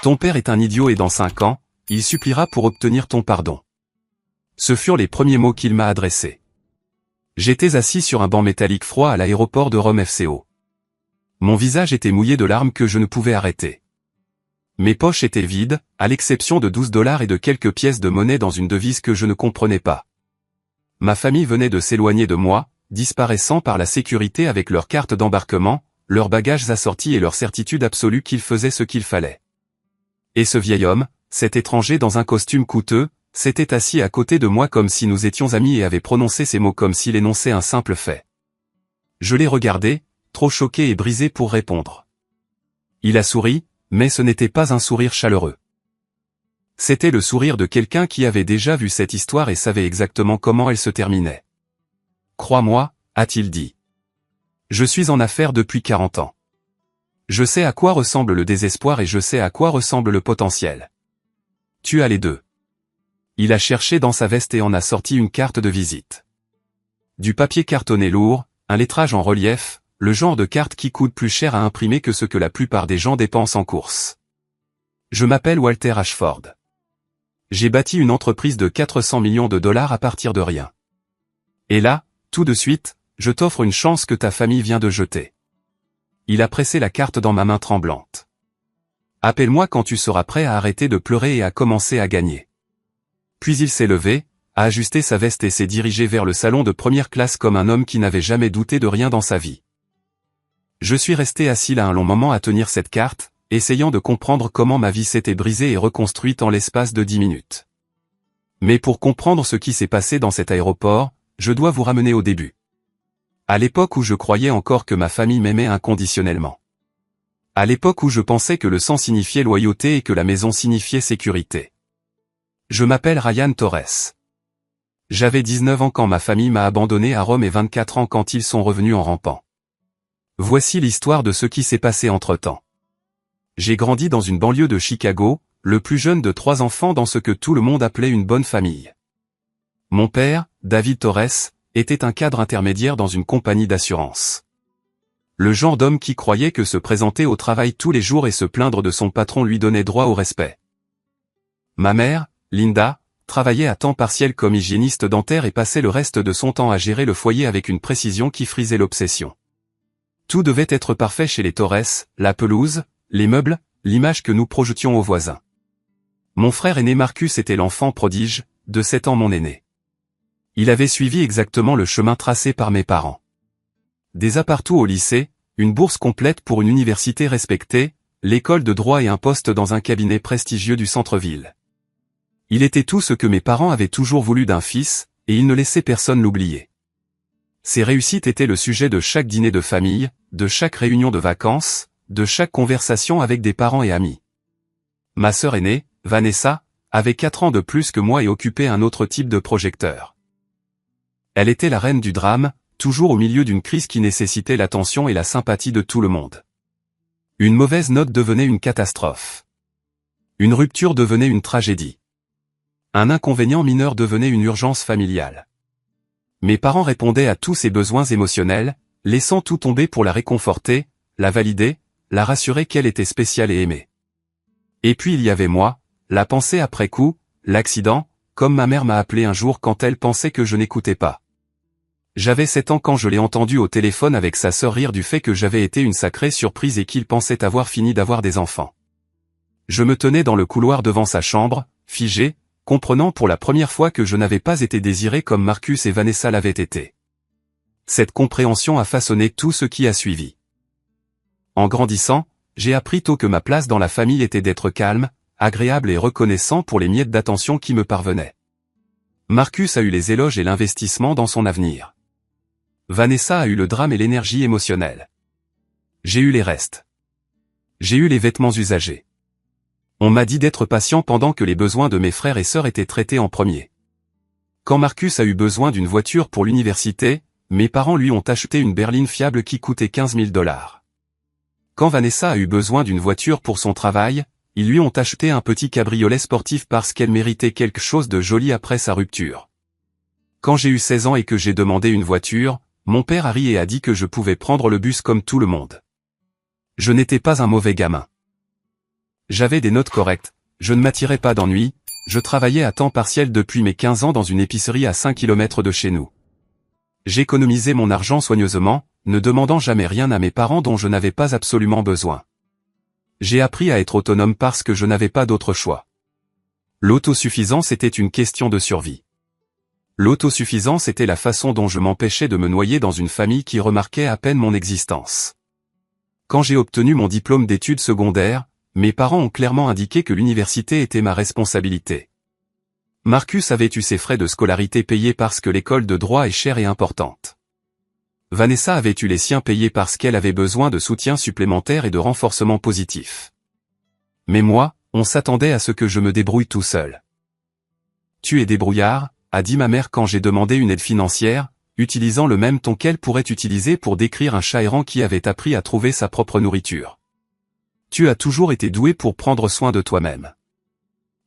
Ton père est un idiot et dans 5 ans, il suppliera pour obtenir ton pardon. Ce furent les premiers mots qu'il m'a adressés. J'étais assis sur un banc métallique froid à l'aéroport de Rome FCO. Mon visage était mouillé de larmes que je ne pouvais arrêter. Mes poches étaient vides, à l'exception de 12 $ et de quelques pièces de monnaie dans une devise que je ne comprenais pas. Ma famille venait de s'éloigner de moi, disparaissant par la sécurité avec leurs cartes d'embarquement, leurs bagages assortis et leur certitude absolue qu'ils faisaient ce qu'il fallait. Et ce vieil homme, cet étranger dans un costume coûteux, s'était assis à côté de moi comme si nous étions amis et avait prononcé ces mots comme s'il énonçait un simple fait. Je l'ai regardé, trop choqué et brisé pour répondre. Il a souri, mais ce n'était pas un sourire chaleureux. C'était le sourire de quelqu'un qui avait déjà vu cette histoire et savait exactement comment elle se terminait. « Crois-moi », a-t-il dit. « Je suis en affaires depuis 40 ans. Je sais à quoi ressemble le désespoir et je sais à quoi ressemble le potentiel. Tu as les deux. » Il a cherché dans sa veste et en a sorti une carte de visite. Du papier cartonné lourd, un lettrage en relief, le genre de carte qui coûte plus cher à imprimer que ce que la plupart des gens dépensent en course. Je m'appelle Walter Ashford. J'ai bâti une entreprise de 400 millions de $ à partir de rien. Et là, tout de suite, je t'offre une chance que ta famille vient de jeter. Il a pressé la carte dans ma main tremblante. Appelle-moi quand tu seras prêt à arrêter de pleurer et à commencer à gagner. Puis il s'est levé, a ajusté sa veste et s'est dirigé vers le salon de première classe comme un homme qui n'avait jamais douté de rien dans sa vie. Je suis resté assis là un long moment à tenir cette carte, essayant de comprendre comment ma vie s'était brisée et reconstruite en l'espace de 10 minutes. Mais pour comprendre ce qui s'est passé dans cet aéroport, je dois vous ramener au début. À l'époque où je croyais encore que ma famille m'aimait inconditionnellement. À l'époque où je pensais que le sang signifiait loyauté et que la maison signifiait sécurité. Je m'appelle Ryan Torres. J'avais 19 ans quand ma famille m'a abandonné à Rome et 24 ans quand ils sont revenus en rampant. Voici l'histoire de ce qui s'est passé entre-temps. J'ai grandi dans une banlieue de Chicago, le plus jeune de 3 enfants dans ce que tout le monde appelait une bonne famille. Mon père, David Torres, était un cadre intermédiaire dans une compagnie d'assurance. Le genre d'homme qui croyait que se présenter au travail tous les jours et se plaindre de son patron lui donnait droit au respect. Ma mère, Linda, travaillait à temps partiel comme hygiéniste dentaire et passait le reste de son temps à gérer le foyer avec une précision qui frisait l'obsession. Tout devait être parfait chez les Torres, la pelouse, les meubles, l'image que nous projetions aux voisins. Mon frère aîné Marcus était l'enfant prodige, de 7 ans mon aîné. Il avait suivi exactement le chemin tracé par mes parents. Des appartements au lycée, une bourse complète pour une université respectée, l'école de droit et un poste dans un cabinet prestigieux du centre-ville. Il était tout ce que mes parents avaient toujours voulu d'un fils, et il ne laissait personne l'oublier. Ces réussites étaient le sujet de chaque dîner de famille, de chaque réunion de vacances, de chaque conversation avec des parents et amis. Ma sœur aînée, Vanessa, avait 4 ans de plus que moi et occupait un autre type de projecteur. Elle était la reine du drame, toujours au milieu d'une crise qui nécessitait l'attention et la sympathie de tout le monde. Une mauvaise note devenait une catastrophe. Une rupture devenait une tragédie. Un inconvénient mineur devenait une urgence familiale. Mes parents répondaient à tous ses besoins émotionnels, laissant tout tomber pour la réconforter, la valider, la rassurer qu'elle était spéciale et aimée. Et puis il y avait moi, la pensée après coup, l'accident, comme ma mère m'a appelé un jour quand elle pensait que je n'écoutais pas. J'avais 7 ans quand je l'ai entendu au téléphone avec sa sœur rire du fait que j'avais été une sacrée surprise et qu'il pensait avoir fini d'avoir des enfants. Je me tenais dans le couloir devant sa chambre, figé, comprenant pour la première fois que je n'avais pas été désiré comme Marcus et Vanessa l'avaient été. Cette compréhension a façonné tout ce qui a suivi. En grandissant, j'ai appris tôt que ma place dans la famille était d'être calme, agréable et reconnaissant pour les miettes d'attention qui me parvenaient. Marcus a eu les éloges et l'investissement dans son avenir. Vanessa a eu le drame et l'énergie émotionnelle. J'ai eu les restes. J'ai eu les vêtements usagés. On m'a dit d'être patient pendant que les besoins de mes frères et sœurs étaient traités en premier. Quand Marcus a eu besoin d'une voiture pour l'université, mes parents lui ont acheté une berline fiable qui coûtait 15 000 $. Quand Vanessa a eu besoin d'une voiture pour son travail, ils lui ont acheté un petit cabriolet sportif parce qu'elle méritait quelque chose de joli après sa rupture. Quand j'ai eu 16 ans et que j'ai demandé une voiture, mon père a ri et a dit que je pouvais prendre le bus comme tout le monde. Je n'étais pas un mauvais gamin. J'avais des notes correctes, je ne m'attirais pas d'ennui, je travaillais à temps partiel depuis mes 15 ans dans une épicerie à 5 km de chez nous. J'économisais mon argent soigneusement, ne demandant jamais rien à mes parents dont je n'avais pas absolument besoin. J'ai appris à être autonome parce que je n'avais pas d'autre choix. L'autosuffisance était une question de survie. L'autosuffisance était la façon dont je m'empêchais de me noyer dans une famille qui remarquait à peine mon existence. Quand j'ai obtenu mon diplôme d'études secondaires, mes parents ont clairement indiqué que l'université était ma responsabilité. Marcus avait eu ses frais de scolarité payés parce que l'école de droit est chère et importante. Vanessa avait eu les siens payés parce qu'elle avait besoin de soutien supplémentaire et de renforcement positif. Mais moi, on s'attendait à ce que je me débrouille tout seul. Tu es débrouillard, a dit ma mère quand j'ai demandé une aide financière, utilisant le même ton qu'elle pourrait utiliser pour décrire un chat errant qui avait appris à trouver sa propre nourriture. Tu as toujours été doué pour prendre soin de toi-même.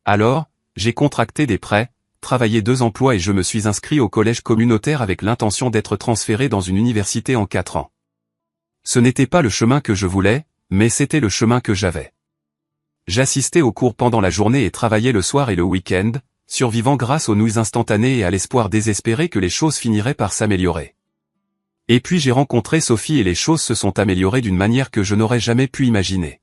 Alors, j'ai contracté des prêts, travaillé 2 emplois et je me suis inscrit au collège communautaire avec l'intention d'être transféré dans une université en 4 ans. Ce n'était pas le chemin que je voulais, mais c'était le chemin que j'avais. J'assistais aux cours pendant la journée et travaillais le soir et le week-end, survivant grâce aux nouilles instantanées et à l'espoir désespéré que les choses finiraient par s'améliorer. Et puis j'ai rencontré Sophie et les choses se sont améliorées d'une manière que je n'aurais jamais pu imaginer.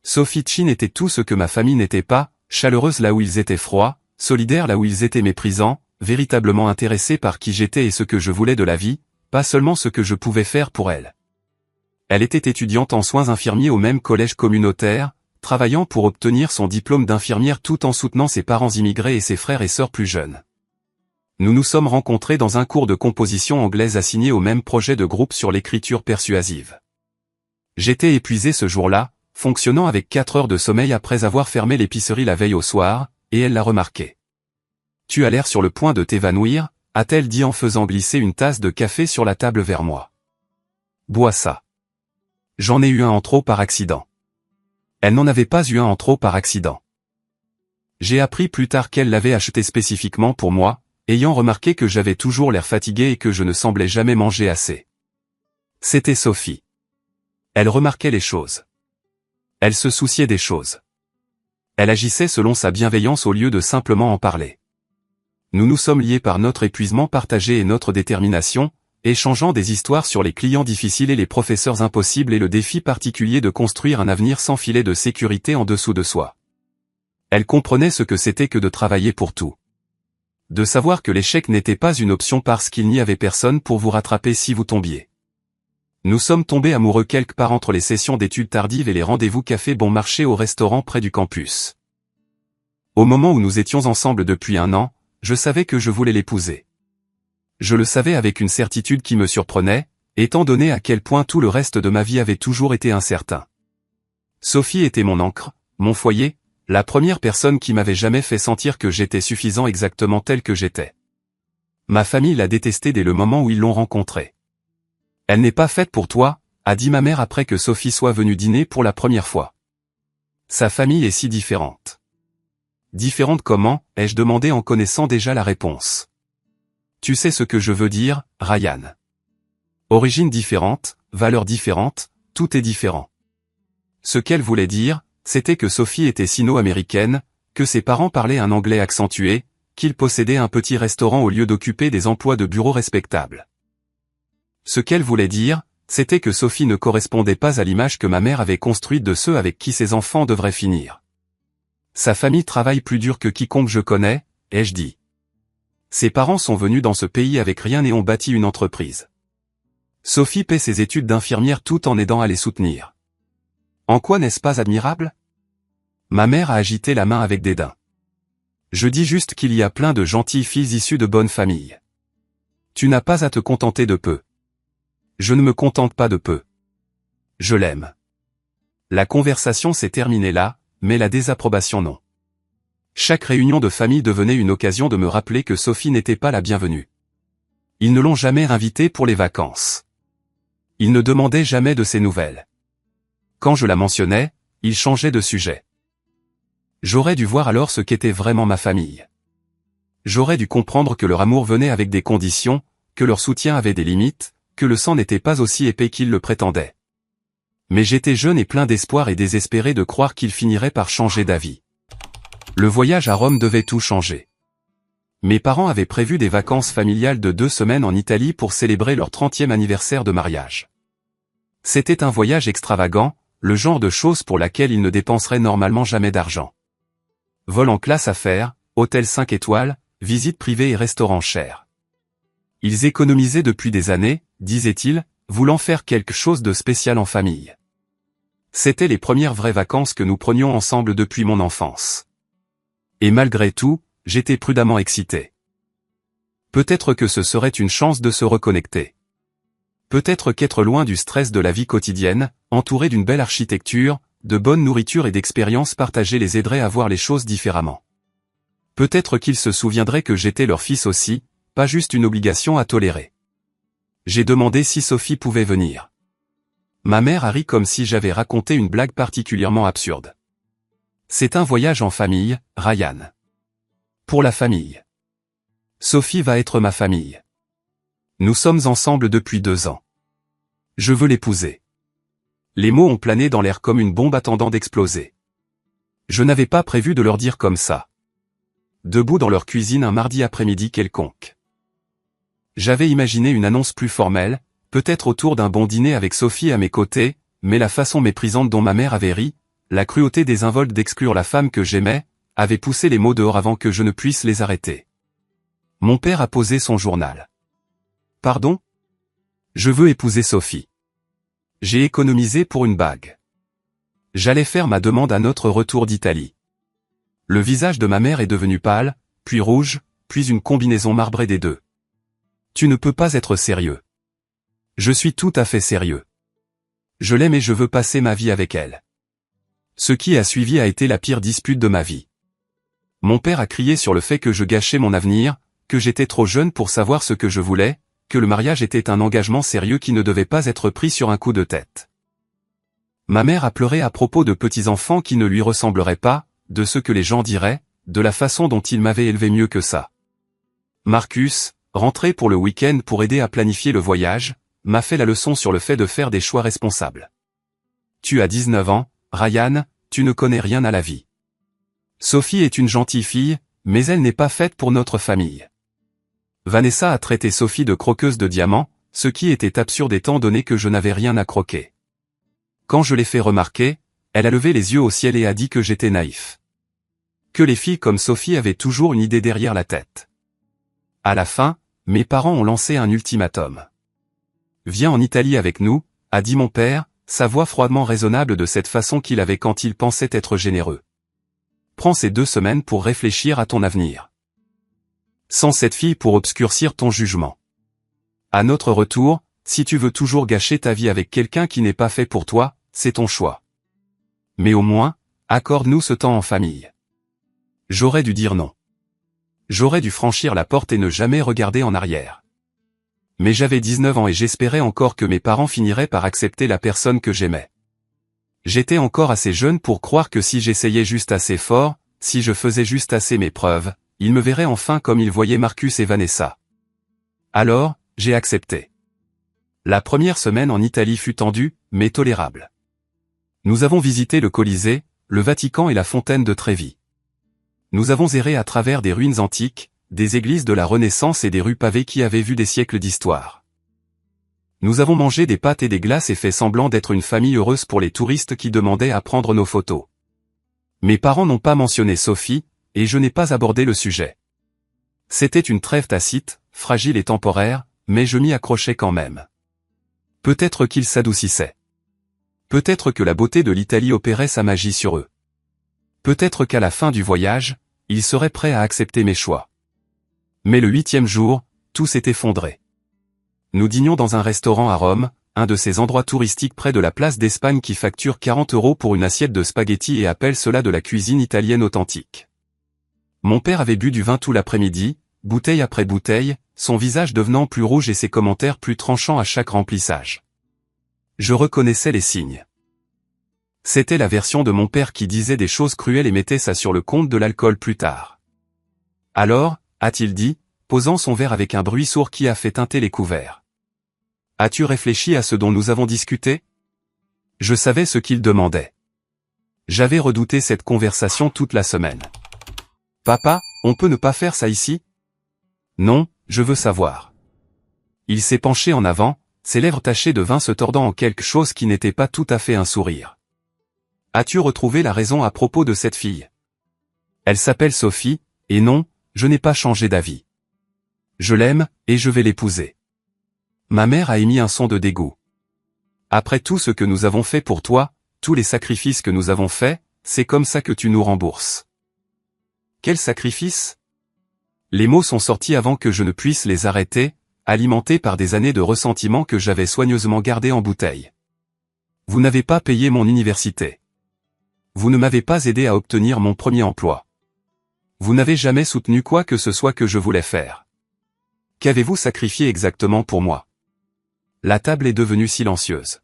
Sophie Chin était tout ce que ma famille n'était pas, chaleureuse là où ils étaient froids, solidaire là où ils étaient méprisants, véritablement intéressée par qui j'étais et ce que je voulais de la vie, pas seulement ce que je pouvais faire pour elle. Elle était étudiante en soins infirmiers au même collège communautaire, travaillant pour obtenir son diplôme d'infirmière tout en soutenant ses parents immigrés et ses frères et sœurs plus jeunes. Nous nous sommes rencontrés dans un cours de composition anglaise assigné au même projet de groupe sur l'écriture persuasive. J'étais épuisé ce jour-là, fonctionnant avec 4 heures de sommeil après avoir fermé l'épicerie la veille au soir, et elle l'a remarqué. « Tu as l'air sur le point de t'évanouir », a-t-elle dit en faisant glisser une tasse de café sur la table vers moi. « Bois ça. » J'en ai eu un en trop par accident. Elle n'en avait pas eu un en trop par accident. J'ai appris plus tard qu'elle l'avait acheté spécifiquement pour moi, ayant remarqué que j'avais toujours l'air fatigué et que je ne semblais jamais manger assez. C'était Sophie. Elle remarquait les choses. Elle se souciait des choses. Elle agissait selon sa bienveillance au lieu de simplement en parler. Nous nous sommes liés par notre épuisement partagé et notre détermination, échangeant des histoires sur les clients difficiles et les professeurs impossibles et le défi particulier de construire un avenir sans filet de sécurité en dessous de soi. Elle comprenait ce que c'était que de travailler pour tout. De savoir que l'échec n'était pas une option parce qu'il n'y avait personne pour vous rattraper si vous tombiez. Nous sommes tombés amoureux quelque part entre les sessions d'études tardives et les rendez-vous café bon marché au restaurant près du campus. Au moment où nous étions ensemble depuis 1 an, je savais que je voulais l'épouser. Je le savais avec une certitude qui me surprenait, étant donné à quel point tout le reste de ma vie avait toujours été incertain. Sophie était mon ancre, mon foyer, la première personne qui m'avait jamais fait sentir que j'étais suffisant exactement tel que j'étais. Ma famille l'a détestée dès le moment où ils l'ont rencontrée. « Elle n'est pas faite pour toi », a dit ma mère après que Sophie soit venue dîner pour la première fois. Sa famille est si différente. Différente comment, ai-je demandé en connaissant déjà la réponse. Tu sais ce que je veux dire, Ryan. Origine différente, valeurs différentes, tout est différent. Ce qu'elle voulait dire, c'était que Sophie était sino-américaine, que ses parents parlaient un anglais accentué, qu'il possédait un petit restaurant au lieu d'occuper des emplois de bureau respectables. Ce qu'elle voulait dire, c'était que Sophie ne correspondait pas à l'image que ma mère avait construite de ceux avec qui ses enfants devraient finir. Sa famille travaille plus dur que quiconque je connais, ai-je dit. Ses parents sont venus dans ce pays avec rien et ont bâti une entreprise. Sophie paie ses études d'infirmière tout en aidant à les soutenir. En quoi n'est-ce pas admirable? Ma mère a agité la main avec dédain. Je dis juste qu'il y a plein de gentilles filles issues de bonnes familles. Tu n'as pas à te contenter de peu. Je ne me contente pas de peu. Je l'aime. La conversation s'est terminée là, mais la désapprobation non. Chaque réunion de famille devenait une occasion de me rappeler que Sophie n'était pas la bienvenue. Ils ne l'ont jamais invitée pour les vacances. Ils ne demandaient jamais de ses nouvelles. Quand je la mentionnais, ils changeaient de sujet. J'aurais dû voir alors ce qu'était vraiment ma famille. J'aurais dû comprendre que leur amour venait avec des conditions, que leur soutien avait des limites, que le sang n'était pas aussi épais qu'ils le prétendaient. Mais j'étais jeune et plein d'espoir et désespéré de croire qu'il finirait par changer d'avis. Le voyage à Rome devait tout changer. Mes parents avaient prévu des vacances familiales de 2 semaines en Italie pour célébrer leur 30e anniversaire de mariage. C'était un voyage extravagant, le genre de chose pour laquelle ils ne dépenseraient normalement jamais d'argent. Vol en classe affaires, hôtel 5 étoiles, visites privées et restaurants chers. Ils économisaient depuis des années, disaient-ils, voulant faire quelque chose de spécial en famille. C'étaient les premières vraies vacances que nous prenions ensemble depuis mon enfance. Et malgré tout, j'étais prudemment excité. Peut-être que ce serait une chance de se reconnecter. Peut-être qu'être loin du stress de la vie quotidienne, entouré d'une belle architecture, de bonne nourriture et d'expériences partagées les aiderait à voir les choses différemment. Peut-être qu'ils se souviendraient que j'étais leur fils aussi, pas juste une obligation à tolérer. J'ai demandé si Sophie pouvait venir. Ma mère a ri comme si j'avais raconté une blague particulièrement absurde. C'est un voyage en famille, Ryan. Pour la famille. Sophie va être ma famille. Nous sommes ensemble depuis 2 ans. Je veux l'épouser. Les mots ont plané dans l'air comme une bombe attendant d'exploser. Je n'avais pas prévu de leur dire comme ça. Debout dans leur cuisine un mardi après-midi quelconque. J'avais imaginé une annonce plus formelle, peut-être autour d'un bon dîner avec Sophie à mes côtés, mais la façon méprisante dont ma mère avait ri, la cruauté désinvolte d'exclure la femme que j'aimais, avait poussé les mots dehors avant que je ne puisse les arrêter. Mon père a posé son journal. Pardon ? Je veux épouser Sophie. J'ai économisé pour une bague. J'allais faire ma demande à notre retour d'Italie. Le visage de ma mère est devenu pâle, puis rouge, puis une combinaison marbrée des deux. Tu ne peux pas être sérieux. Je suis tout à fait sérieux. Je l'aime et je veux passer ma vie avec elle. Ce qui a suivi a été la pire dispute de ma vie. Mon père a crié sur le fait que je gâchais mon avenir, que j'étais trop jeune pour savoir ce que je voulais, que le mariage était un engagement sérieux qui ne devait pas être pris sur un coup de tête. Ma mère a pleuré à propos de petits-enfants qui ne lui ressembleraient pas, de ce que les gens diraient, de la façon dont il m'avait élevé mieux que ça. Marcus, rentré pour le week-end pour aider à planifier le voyage, m'a fait la leçon sur le fait de faire des choix responsables. Tu as 19 ans, Ryan, tu ne connais rien à la vie. Sophie est une gentille fille, mais elle n'est pas faite pour notre famille. Vanessa a traité Sophie de croqueuse de diamants, ce qui était absurde étant donné que je n'avais rien à croquer. Quand je l'ai fait remarquer, elle a levé les yeux au ciel et a dit que j'étais naïf. Que les filles comme Sophie avaient toujours une idée derrière la tête. À la fin, mes parents ont lancé un ultimatum. Viens en Italie avec nous, a dit mon père, sa voix froidement raisonnable de cette façon qu'il avait quand il pensait être généreux. Prends ces 2 semaines pour réfléchir à ton avenir. Sans cette fille pour obscurcir ton jugement. À notre retour, si tu veux toujours gâcher ta vie avec quelqu'un qui n'est pas fait pour toi, c'est ton choix. Mais au moins, accorde-nous ce temps en famille. J'aurais dû dire non. J'aurais dû franchir la porte et ne jamais regarder en arrière. Mais j'avais 19 ans et j'espérais encore que mes parents finiraient par accepter la personne que j'aimais. J'étais encore assez jeune pour croire que si j'essayais juste assez fort, si je faisais juste assez mes preuves, ils me verraient enfin comme ils voyaient Marcus et Vanessa. Alors, j'ai accepté. La première semaine en Italie fut tendue, mais tolérable. Nous avons visité le Colisée, le Vatican et la fontaine de Trévi. Nous avons erré à travers des ruines antiques, des églises de la Renaissance et des rues pavées qui avaient vu des siècles d'histoire. Nous avons mangé des pâtes et des glaces et fait semblant d'être une famille heureuse pour les touristes qui demandaient à prendre nos photos. Mes parents n'ont pas mentionné Sophie, et je n'ai pas abordé le sujet. C'était une trêve tacite, fragile et temporaire, mais je m'y accrochais quand même. Peut-être qu'ils s'adoucissaient. Peut-être que la beauté de l'Italie opérait sa magie sur eux. Peut-être qu'à la fin du voyage, ils seraient prêts à accepter mes choix. Mais le 8e jour, tout s'est effondré. Nous dînions dans un restaurant à Rome, un de ces endroits touristiques près de la place d'Espagne qui facture 40 € pour une assiette de spaghettis et appelle cela de la cuisine italienne authentique. Mon père avait bu du vin tout l'après-midi, bouteille après bouteille, son visage devenant plus rouge et ses commentaires plus tranchants à chaque remplissage. Je reconnaissais les signes. C'était la version de mon père qui disait des choses cruelles et mettait ça sur le compte de l'alcool plus tard. Alors, a-t-il dit, posant son verre avec un bruit sourd qui a fait teinter les couverts. As-tu réfléchi à ce dont nous avons discuté ? Je savais ce qu'il demandait. J'avais redouté cette conversation toute la semaine. Papa, on peut ne pas faire ça ici? Non, je veux savoir. Il s'est penché en avant, ses lèvres tachées de vin se tordant en quelque chose qui n'était pas tout à fait un sourire. As-tu retrouvé la raison à propos de cette fille? Elle s'appelle Sophie, et non, je n'ai pas changé d'avis. Je l'aime, et je vais l'épouser. Ma mère a émis un son de dégoût. Après tout ce que nous avons fait pour toi, tous les sacrifices que nous avons faits, c'est comme ça que tu nous rembourses. Quel sacrifice? Les mots sont sortis avant que je ne puisse les arrêter, alimentés par des années de ressentiment que j'avais soigneusement gardés en bouteille. Vous n'avez pas payé mon université. Vous ne m'avez pas aidé à obtenir mon premier emploi. Vous n'avez jamais soutenu quoi que ce soit que je voulais faire. Qu'avez-vous sacrifié exactement pour moi? La table est devenue silencieuse.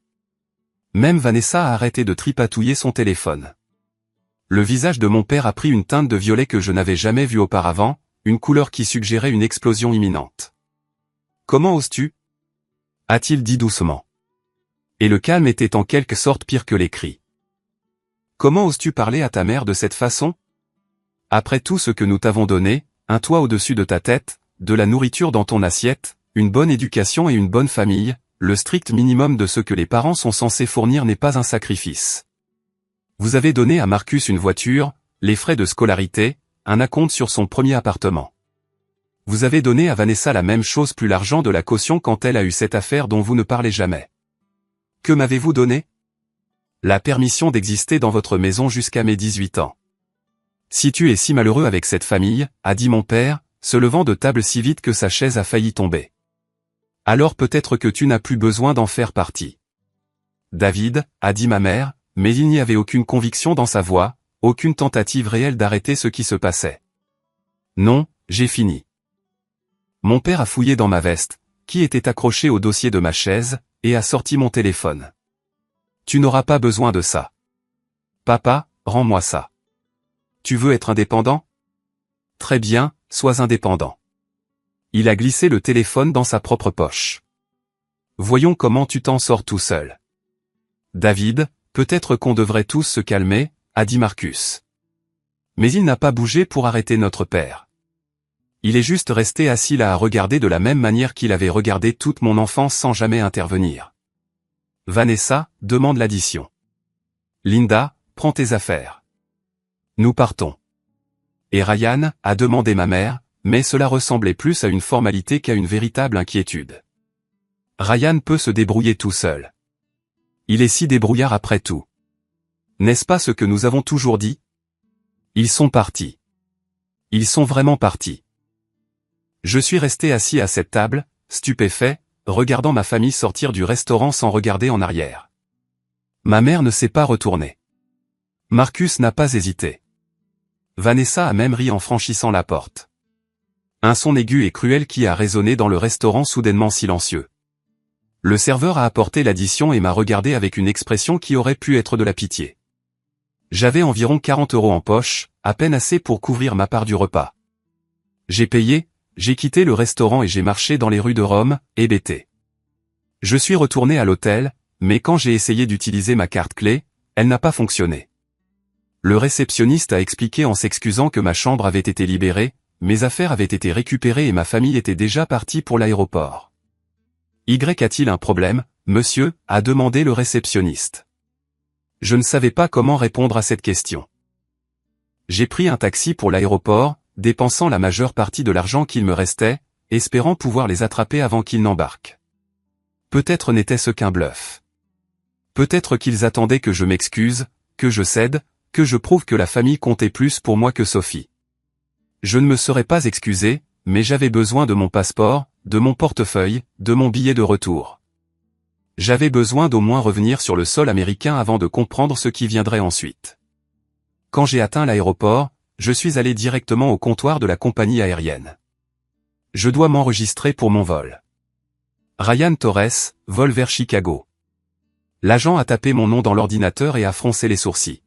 Même Vanessa a arrêté de tripatouiller son téléphone. Le visage de mon père a pris une teinte de violet que je n'avais jamais vue auparavant, une couleur qui suggérait une explosion imminente. Comment oses-tu? A-t-il dit doucement. Et le calme était en quelque sorte pire que les cris. Comment oses-tu parler à ta mère de cette façon? Après tout ce que nous t'avons donné, un toit au-dessus de ta tête, de la nourriture dans ton assiette, une bonne éducation et une bonne famille, le strict minimum de ce que les parents sont censés fournir n'est pas un sacrifice. Vous avez donné à Marcus une voiture, les frais de scolarité, un acompte sur son premier appartement. Vous avez donné à Vanessa la même chose plus l'argent de la caution quand elle a eu cette affaire dont vous ne parlez jamais. Que m'avez-vous donné? La permission d'exister dans votre maison jusqu'à mes 18 ans. Si tu es si malheureux avec cette famille, a dit mon père, se levant de table si vite que sa chaise a failli tomber. Alors peut-être que tu n'as plus besoin d'en faire partie. David, a dit ma mère, mais il n'y avait aucune conviction dans sa voix, aucune tentative réelle d'arrêter ce qui se passait. Non, j'ai fini. Mon père a fouillé dans ma veste, qui était accrochée au dossier de ma chaise, et a sorti mon téléphone. Tu n'auras pas besoin de ça. Papa, rends-moi ça. Tu veux être indépendant? Très bien, sois indépendant. Il a glissé le téléphone dans sa propre poche. Voyons comment tu t'en sors tout seul. David, peut-être qu'on devrait tous se calmer, a dit Marcus. Mais il n'a pas bougé pour arrêter notre père. Il est juste resté assis là à regarder de la même manière qu'il avait regardé toute mon enfance sans jamais intervenir. Vanessa, demande l'addition. Linda, prends tes affaires. Nous partons. Et Ryan, a demandé ma mère, mais cela ressemblait plus à une formalité qu'à une véritable inquiétude. Ryan peut se débrouiller tout seul. Il est si débrouillard après tout. N'est-ce pas ce que nous avons toujours dit? Ils sont partis. Ils sont vraiment partis. Je suis resté assis à cette table, stupéfait, regardant ma famille sortir du restaurant sans regarder en arrière. Ma mère ne s'est pas retournée. Marcus n'a pas hésité. Vanessa a même ri en franchissant la porte. Un son aigu et cruel qui a résonné dans le restaurant soudainement silencieux. Le serveur a apporté l'addition et m'a regardé avec une expression qui aurait pu être de la pitié. J'avais environ 40 € en poche, à peine assez pour couvrir ma part du repas. J'ai payé, j'ai quitté le restaurant et j'ai marché dans les rues de Rome, hébété. Je suis retourné à l'hôtel, mais quand j'ai essayé d'utiliser ma carte clé, elle n'a pas fonctionné. Le réceptionniste a expliqué en s'excusant que ma chambre avait été libérée, mes affaires avaient été récupérées et ma famille était déjà partie pour l'aéroport. Y a-t-il un problème, monsieur, a demandé le réceptionniste. Je ne savais pas comment répondre à cette question. J'ai pris un taxi pour l'aéroport, dépensant la majeure partie de l'argent qu'il me restait, espérant pouvoir les attraper avant qu'ils n'embarquent. Peut-être n'était-ce qu'un bluff. Peut-être qu'ils attendaient que je m'excuse, que je cède, que je prouve que la famille comptait plus pour moi que Sophie. Je ne me serais pas excusé, mais j'avais besoin de mon passeport, de mon portefeuille, de mon billet de retour. J'avais besoin d'au moins revenir sur le sol américain avant de comprendre ce qui viendrait ensuite. Quand j'ai atteint l'aéroport, je suis allé directement au comptoir de la compagnie aérienne. Je dois m'enregistrer pour mon vol. Ryan Torres, vol vers Chicago. L'agent a tapé mon nom dans l'ordinateur et a froncé les sourcils.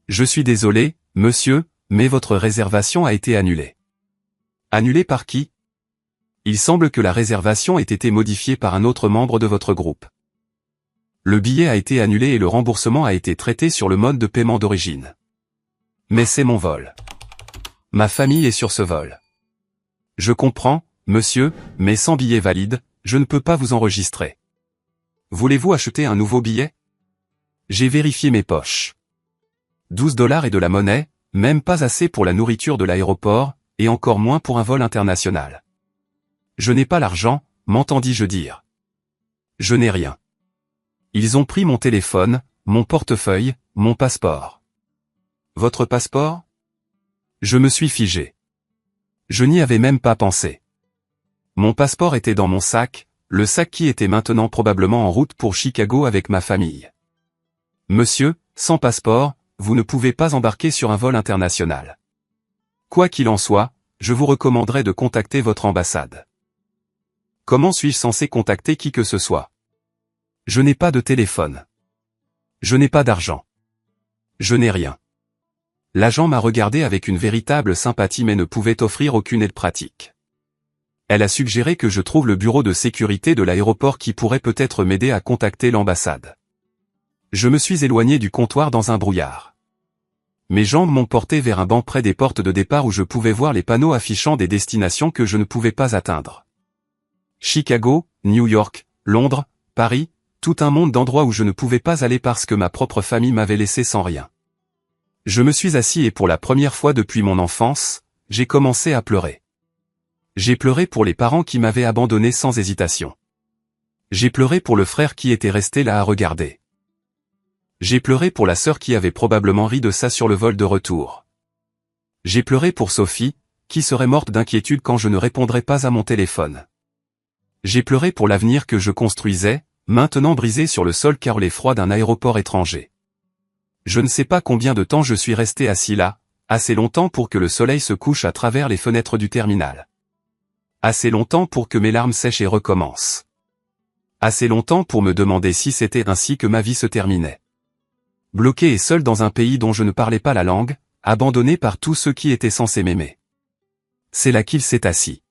Je suis désolé, monsieur, mais votre réservation a été annulée. Annulée par qui? Il semble que la réservation ait été modifiée par un autre membre de votre groupe. Le billet a été annulé et le remboursement a été traité sur le mode de paiement d'origine. Mais c'est mon vol. Ma famille est sur ce vol. Je comprends, monsieur, mais sans billet valide, je ne peux pas vous enregistrer. Voulez-vous acheter un nouveau billet? J'ai vérifié mes poches. 12 $ et de la monnaie, même pas assez pour la nourriture de l'aéroport, et encore moins pour un vol international. Je n'ai pas l'argent, m'entendis-je dire. Je n'ai rien. Ils ont pris mon téléphone, mon portefeuille, mon passeport. Votre passeport? Je me suis figé. Je n'y avais même pas pensé. Mon passeport était dans mon sac, le sac qui était maintenant probablement en route pour Chicago avec ma famille. Monsieur, sans passeport, vous ne pouvez pas embarquer sur un vol international. Quoi qu'il en soit, je vous recommanderais de contacter votre ambassade. Comment suis-je censé contacter qui que ce soit? Je n'ai pas de téléphone. Je n'ai pas d'argent. Je n'ai rien. L'agent m'a regardé avec une véritable sympathie mais ne pouvait offrir aucune aide pratique. Elle a suggéré que je trouve le bureau de sécurité de l'aéroport qui pourrait peut-être m'aider à contacter l'ambassade. Je me suis éloigné du comptoir dans un brouillard. Mes jambes m'ont porté vers un banc près des portes de départ où je pouvais voir les panneaux affichant des destinations que je ne pouvais pas atteindre. Chicago, New York, Londres, Paris, tout un monde d'endroits où je ne pouvais pas aller parce que ma propre famille m'avait laissé sans rien. Je me suis assis et pour la première fois depuis mon enfance, j'ai commencé à pleurer. J'ai pleuré pour les parents qui m'avaient abandonné sans hésitation. J'ai pleuré pour le frère qui était resté là à regarder. J'ai pleuré pour la sœur qui avait probablement ri de ça sur le vol de retour. J'ai pleuré pour Sophie, qui serait morte d'inquiétude quand je ne répondrais pas à mon téléphone. J'ai pleuré pour l'avenir que je construisais, maintenant brisé sur le sol car l'effroi d'un aéroport étranger. Je ne sais pas combien de temps je suis resté assis là, assez longtemps pour que le soleil se couche à travers les fenêtres du terminal. Assez longtemps pour que mes larmes sèchent et recommencent. Assez longtemps pour me demander si c'était ainsi que ma vie se terminait. Bloqué et seul dans un pays dont je ne parlais pas la langue, abandonné par tous ceux qui étaient censés m'aimer. C'est là qu'il s'est assis.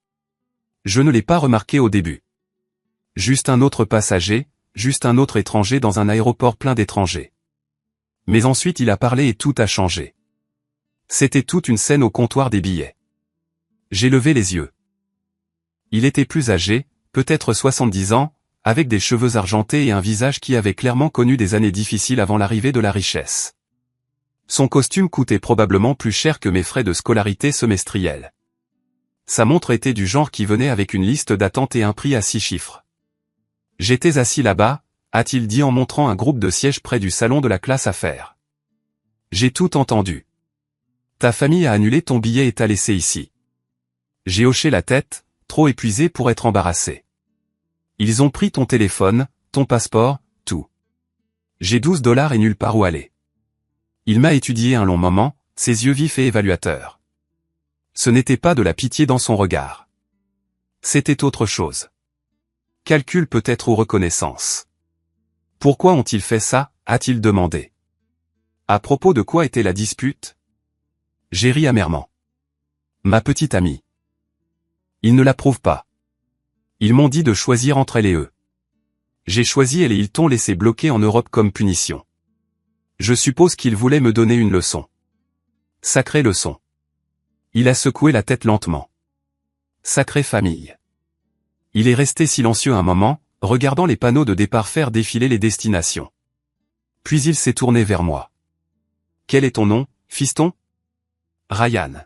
Je ne l'ai pas remarqué au début. Juste un autre passager, juste un autre étranger dans un aéroport plein d'étrangers. Mais ensuite il a parlé et tout a changé. C'était toute une scène au comptoir des billets. J'ai levé les yeux. Il était plus âgé, peut-être 70 ans, avec des cheveux argentés et un visage qui avait clairement connu des années difficiles avant l'arrivée de la richesse. Son costume coûtait probablement plus cher que mes frais de scolarité semestriels. Sa montre était du genre qui venait avec une liste d'attente et un prix à 6 chiffres. J'étais assis là-bas, a-t-il dit en montrant un groupe de sièges près du salon de la classe affaires. J'ai tout entendu. Ta famille a annulé ton billet et t'a laissé ici. J'ai hoché la tête, trop épuisé pour être embarrassé. Ils ont pris ton téléphone, ton passeport, tout. J'ai 12 $ et nulle part où aller. Il m'a étudié un long moment, ses yeux vifs et évaluateurs. Ce n'était pas de la pitié dans son regard. C'était autre chose. Calcul peut-être ou reconnaissance. Pourquoi ont-ils fait ça, a-t-il demandé. À propos de quoi était la dispute? J'ai ri amèrement. Ma petite amie. Ils ne l'approuvent pas. Ils m'ont dit de choisir entre elle et eux. J'ai choisi elle et ils t'ont laissé bloqué en Europe comme punition. Je suppose qu'ils voulaient me donner une leçon. Sacrée leçon. Il a secoué la tête lentement. Sacrée famille. Il est resté silencieux un moment, regardant les panneaux de départ faire défiler les destinations. Puis il s'est tourné vers moi. Quel est ton nom, fiston? Ryan.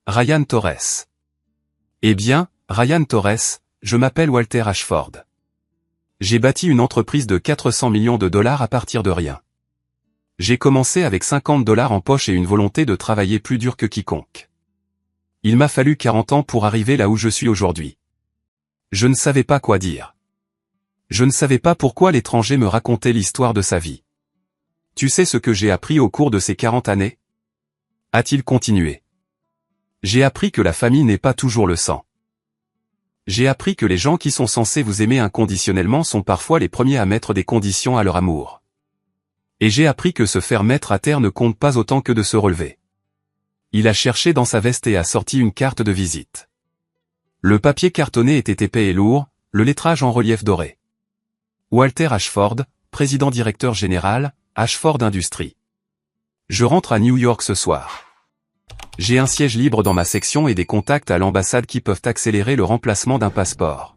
Ryan Torres. Eh bien, Ryan Torres, je m'appelle Walter Ashford. J'ai bâti une entreprise de 400 millions de dollars à partir de rien. J'ai commencé avec 50 $ en poche et une volonté de travailler plus dur que quiconque. Il m'a fallu 40 ans pour arriver là où je suis aujourd'hui. Je ne savais pas quoi dire. Je ne savais pas pourquoi l'étranger me racontait l'histoire de sa vie. Tu sais ce que j'ai appris au cours de ces 40 années? A-t-il continué. J'ai appris que la famille n'est pas toujours le sang. J'ai appris que les gens qui sont censés vous aimer inconditionnellement sont parfois les premiers à mettre des conditions à leur amour. Et j'ai appris que se faire mettre à terre ne compte pas autant que de se relever. Il a cherché dans sa veste et a sorti une carte de visite. Le papier cartonné était épais et lourd, le lettrage en relief doré. Walter Ashford, président-directeur général, Ashford Industries. Je rentre à New York ce soir. J'ai un siège libre dans ma section et des contacts à l'ambassade qui peuvent accélérer le remplacement d'un passeport.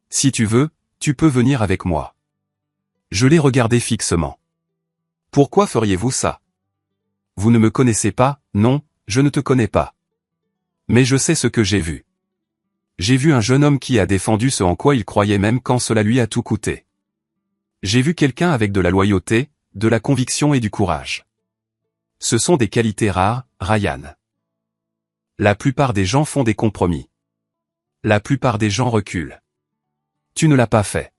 Si tu veux, tu peux venir avec moi. Je l'ai regardé fixement. Pourquoi feriez-vous ça? Vous ne me connaissez pas, non, je ne te connais pas. Mais je sais ce que j'ai vu. J'ai vu un jeune homme qui a défendu ce en quoi il croyait même quand cela lui a tout coûté. J'ai vu quelqu'un avec de la loyauté, de la conviction et du courage. Ce sont des qualités rares, Ryan. La plupart des gens font des compromis. La plupart des gens reculent. Tu ne l'as pas fait.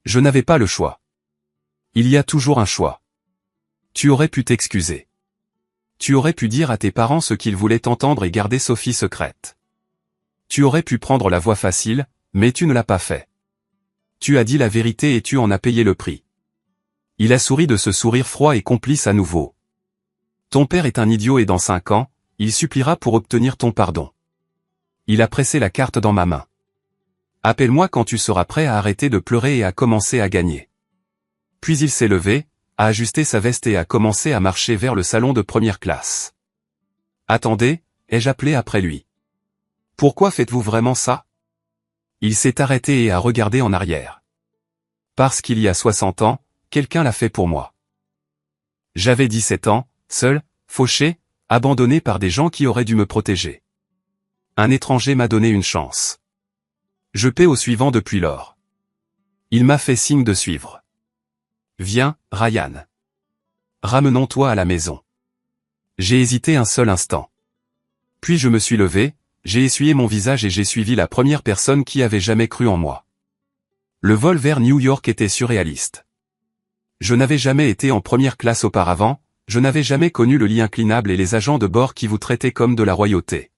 Je n'avais pas le choix. Il y a toujours un choix. Tu aurais pu t'excuser. Tu aurais pu dire à tes parents ce qu'ils voulaient entendre et garder Sophie secrète. Tu aurais pu prendre la voie facile, mais tu ne l'as pas fait. Tu as dit la vérité et tu en as payé le prix. Il a souri de ce sourire froid et complice à nouveau. Ton père est un idiot et dans 5 ans, il suppliera pour obtenir ton pardon. Il a pressé la carte dans ma main. Appelle-moi quand tu seras prêt à arrêter de pleurer et à commencer à gagner. Puis il s'est levé, a ajusté sa veste et a commencé à marcher vers le salon de première classe. Attendez, ai-je appelé après lui. Pourquoi faites-vous vraiment ça? Il s'est arrêté et a regardé en arrière. Parce qu'il y a 60 ans, quelqu'un l'a fait pour moi. J'avais 17 ans, seul, fauché, abandonné par des gens qui auraient dû me protéger. Un étranger m'a donné une chance. Je paie au suivant depuis lors. Il m'a fait signe de suivre. Viens, Ryan. Ramenons-toi à la maison. J'ai hésité un seul instant. Puis je me suis levé, j'ai essuyé mon visage et j'ai suivi la première personne qui avait jamais cru en moi. Le vol vers New York était surréaliste. Je n'avais jamais été en première classe auparavant, je n'avais jamais connu le lit inclinable et les agents de bord qui vous traitaient comme de la royauté.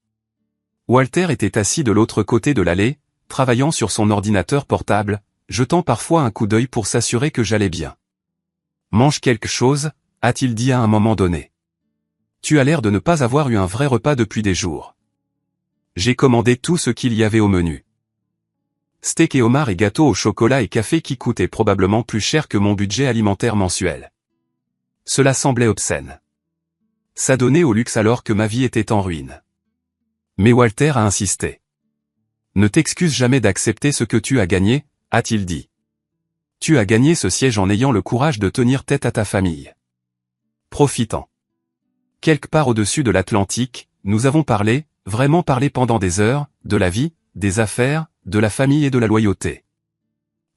Walter était assis de l'autre côté de l'allée, travaillant sur son ordinateur portable, jetant parfois un coup d'œil pour s'assurer que j'allais bien. Mange quelque chose, a-t-il dit à un moment donné. Tu as l'air de ne pas avoir eu un vrai repas depuis des jours. J'ai commandé tout ce qu'il y avait au menu. Steak et homard et gâteau au chocolat et café qui coûtaient probablement plus cher que mon budget alimentaire mensuel. Cela semblait obscène. S'adonner au luxe alors que ma vie était en ruine. Mais Walter a insisté. Ne t'excuse jamais d'accepter ce que tu as gagné, a-t-il dit. Tu as gagné ce siège en ayant le courage de tenir tête à ta famille. Profitant. Quelque part au-dessus de l'Atlantique, nous avons parlé, vraiment parlé pendant des heures, de la vie, des affaires, de la famille et de la loyauté.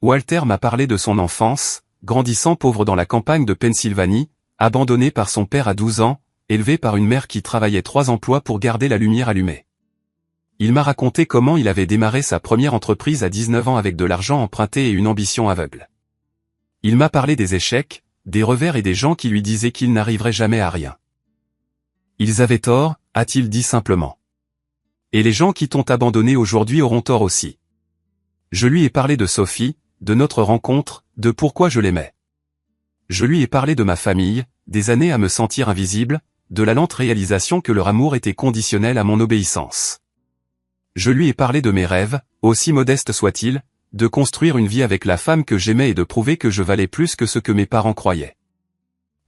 Walter m'a parlé de son enfance, grandissant pauvre dans la campagne de Pennsylvanie, abandonné par son père à 12 ans, élevé par une mère qui travaillait 3 emplois pour garder la lumière allumée. Il m'a raconté comment il avait démarré sa première entreprise à 19 ans avec de l'argent emprunté et une ambition aveugle. Il m'a parlé des échecs, des revers et des gens qui lui disaient qu'il n'arriverait jamais à rien. Ils avaient tort, a-t-il dit simplement. Et les gens qui t'ont abandonné aujourd'hui auront tort aussi. Je lui ai parlé de Sophie, de notre rencontre, de pourquoi je l'aimais. Je lui ai parlé de ma famille, des années à me sentir invisible, de la lente réalisation que leur amour était conditionnel à mon obéissance. Je lui ai parlé de mes rêves, aussi modestes soient-ils, de construire une vie avec la femme que j'aimais et de prouver que je valais plus que ce que mes parents croyaient.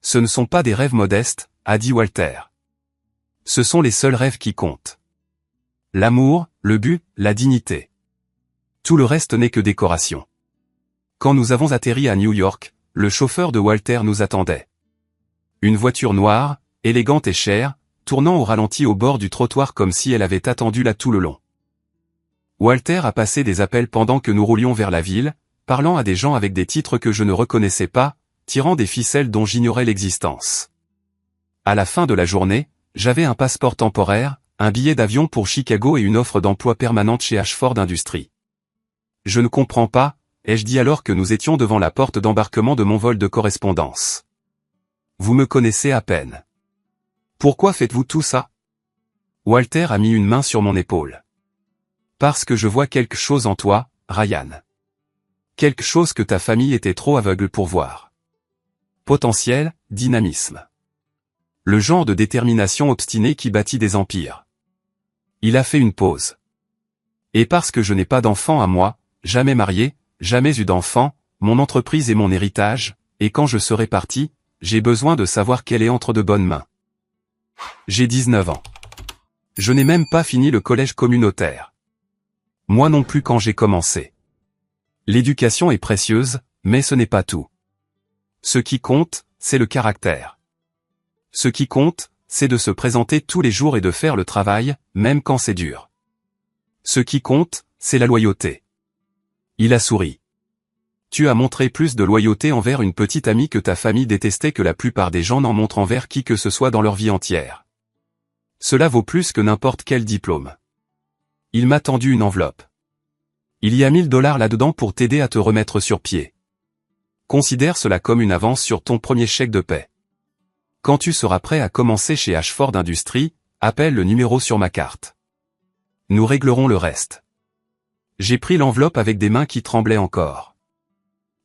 Ce ne sont pas des rêves modestes, a dit Walter. Ce sont les seuls rêves qui comptent. L'amour, le but, la dignité. Tout le reste n'est que décoration. Quand nous avons atterri à New York, le chauffeur de Walter nous attendait. Une voiture noire, élégante et chère, tournant au ralenti au bord du trottoir comme si elle avait attendu là tout le long. Walter a passé des appels pendant que nous roulions vers la ville, parlant à des gens avec des titres que je ne reconnaissais pas, tirant des ficelles dont j'ignorais l'existence. À la fin de la journée, j'avais un passeport temporaire, un billet d'avion pour Chicago et une offre d'emploi permanente chez Ashford Industries. Je ne comprends pas, ai-je dit alors que nous étions devant la porte d'embarquement de mon vol de correspondance. Vous me connaissez à peine. Pourquoi faites-vous tout ça? Walter a mis une main sur mon épaule. Parce que je vois quelque chose en toi, Ryan. Quelque chose que ta famille était trop aveugle pour voir. Potentiel, dynamisme. Le genre de détermination obstinée qui bâtit des empires. Il a fait une pause. Et parce que je n'ai pas d'enfant à moi, jamais marié, jamais eu d'enfant, mon entreprise et mon héritage, et quand je serai parti, j'ai besoin de savoir qu'elle est entre de bonnes mains. J'ai 19 ans. Je n'ai même pas fini le collège communautaire. Moi non plus quand j'ai commencé. L'éducation est précieuse, mais ce n'est pas tout. Ce qui compte, c'est le caractère. Ce qui compte, c'est de se présenter tous les jours et de faire le travail, même quand c'est dur. Ce qui compte, c'est la loyauté. Il a souri. Tu as montré plus de loyauté envers une petite amie que ta famille détestait que la plupart des gens n'en montrent envers qui que ce soit dans leur vie entière. Cela vaut plus que n'importe quel diplôme. Il m'a tendu une enveloppe. Il y a 1000 $ là-dedans pour t'aider à te remettre sur pied. Considère cela comme une avance sur ton premier chèque de paie. Quand tu seras prêt à commencer chez Ashford Industries, appelle le numéro sur ma carte. Nous réglerons le reste. J'ai pris l'enveloppe avec des mains qui tremblaient encore.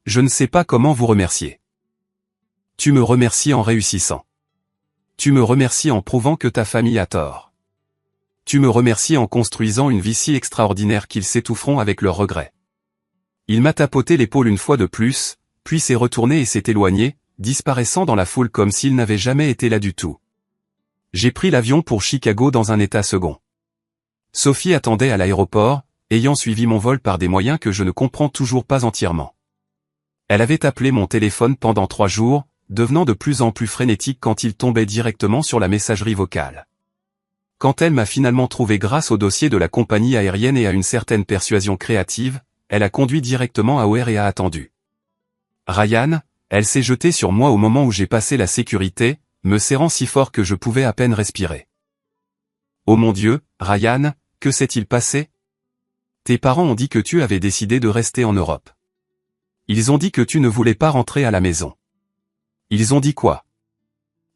Je ne sais pas comment vous remercier. Tu me remercies en réussissant. Tu me remercies en prouvant que ta famille a tort. Tu me remercies en construisant une vie si extraordinaire qu'ils s'étoufferont avec leurs regrets. Il m'a tapoté l'épaule une fois de plus, puis s'est retourné et s'est éloigné, disparaissant dans la foule comme s'il n'avait jamais été là du tout. J'ai pris l'avion pour Chicago dans un état second. Sophie attendait à l'aéroport, ayant suivi mon vol par des moyens que je ne comprends toujours pas entièrement. Elle avait appelé mon téléphone pendant 3 jours, devenant de plus en plus frénétique quand il tombait directement sur la messagerie vocale. Quand elle m'a finalement trouvé grâce au dossier de la compagnie aérienne et à une certaine persuasion créative, elle a conduit directement à O'Hare et a attendu. Ryan, elle s'est jetée sur moi au moment où j'ai passé la sécurité, me serrant si fort que je pouvais à peine respirer. Oh mon Dieu, Ryan, que s'est-il passé? Tes parents ont dit que tu avais décidé de rester en Europe. Ils ont dit que tu ne voulais pas rentrer à la maison. Ils ont dit quoi?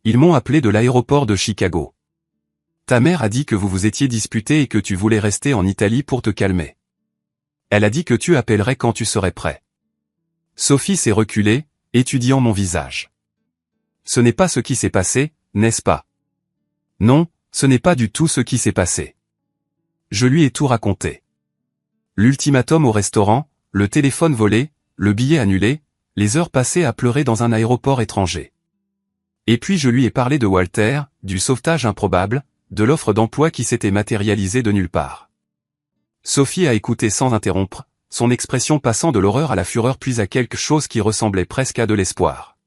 Ils m'ont appelé de l'aéroport de Chicago. Ta mère a dit que vous vous étiez disputé et que tu voulais rester en Italie pour te calmer. Elle a dit que tu appellerais quand tu serais prêt. Sophie s'est reculée, étudiant mon visage. Ce n'est pas ce qui s'est passé, n'est-ce pas? Non, ce n'est pas du tout ce qui s'est passé. Je lui ai tout raconté. L'ultimatum au restaurant, le téléphone volé, le billet annulé, les heures passées à pleurer dans un aéroport étranger. Et puis je lui ai parlé de Walter, du sauvetage improbable, de l'offre d'emploi qui s'était matérialisée de nulle part. Sophie a écouté sans interrompre, son expression passant de l'horreur à la fureur puis à quelque chose qui ressemblait presque à de l'espoir.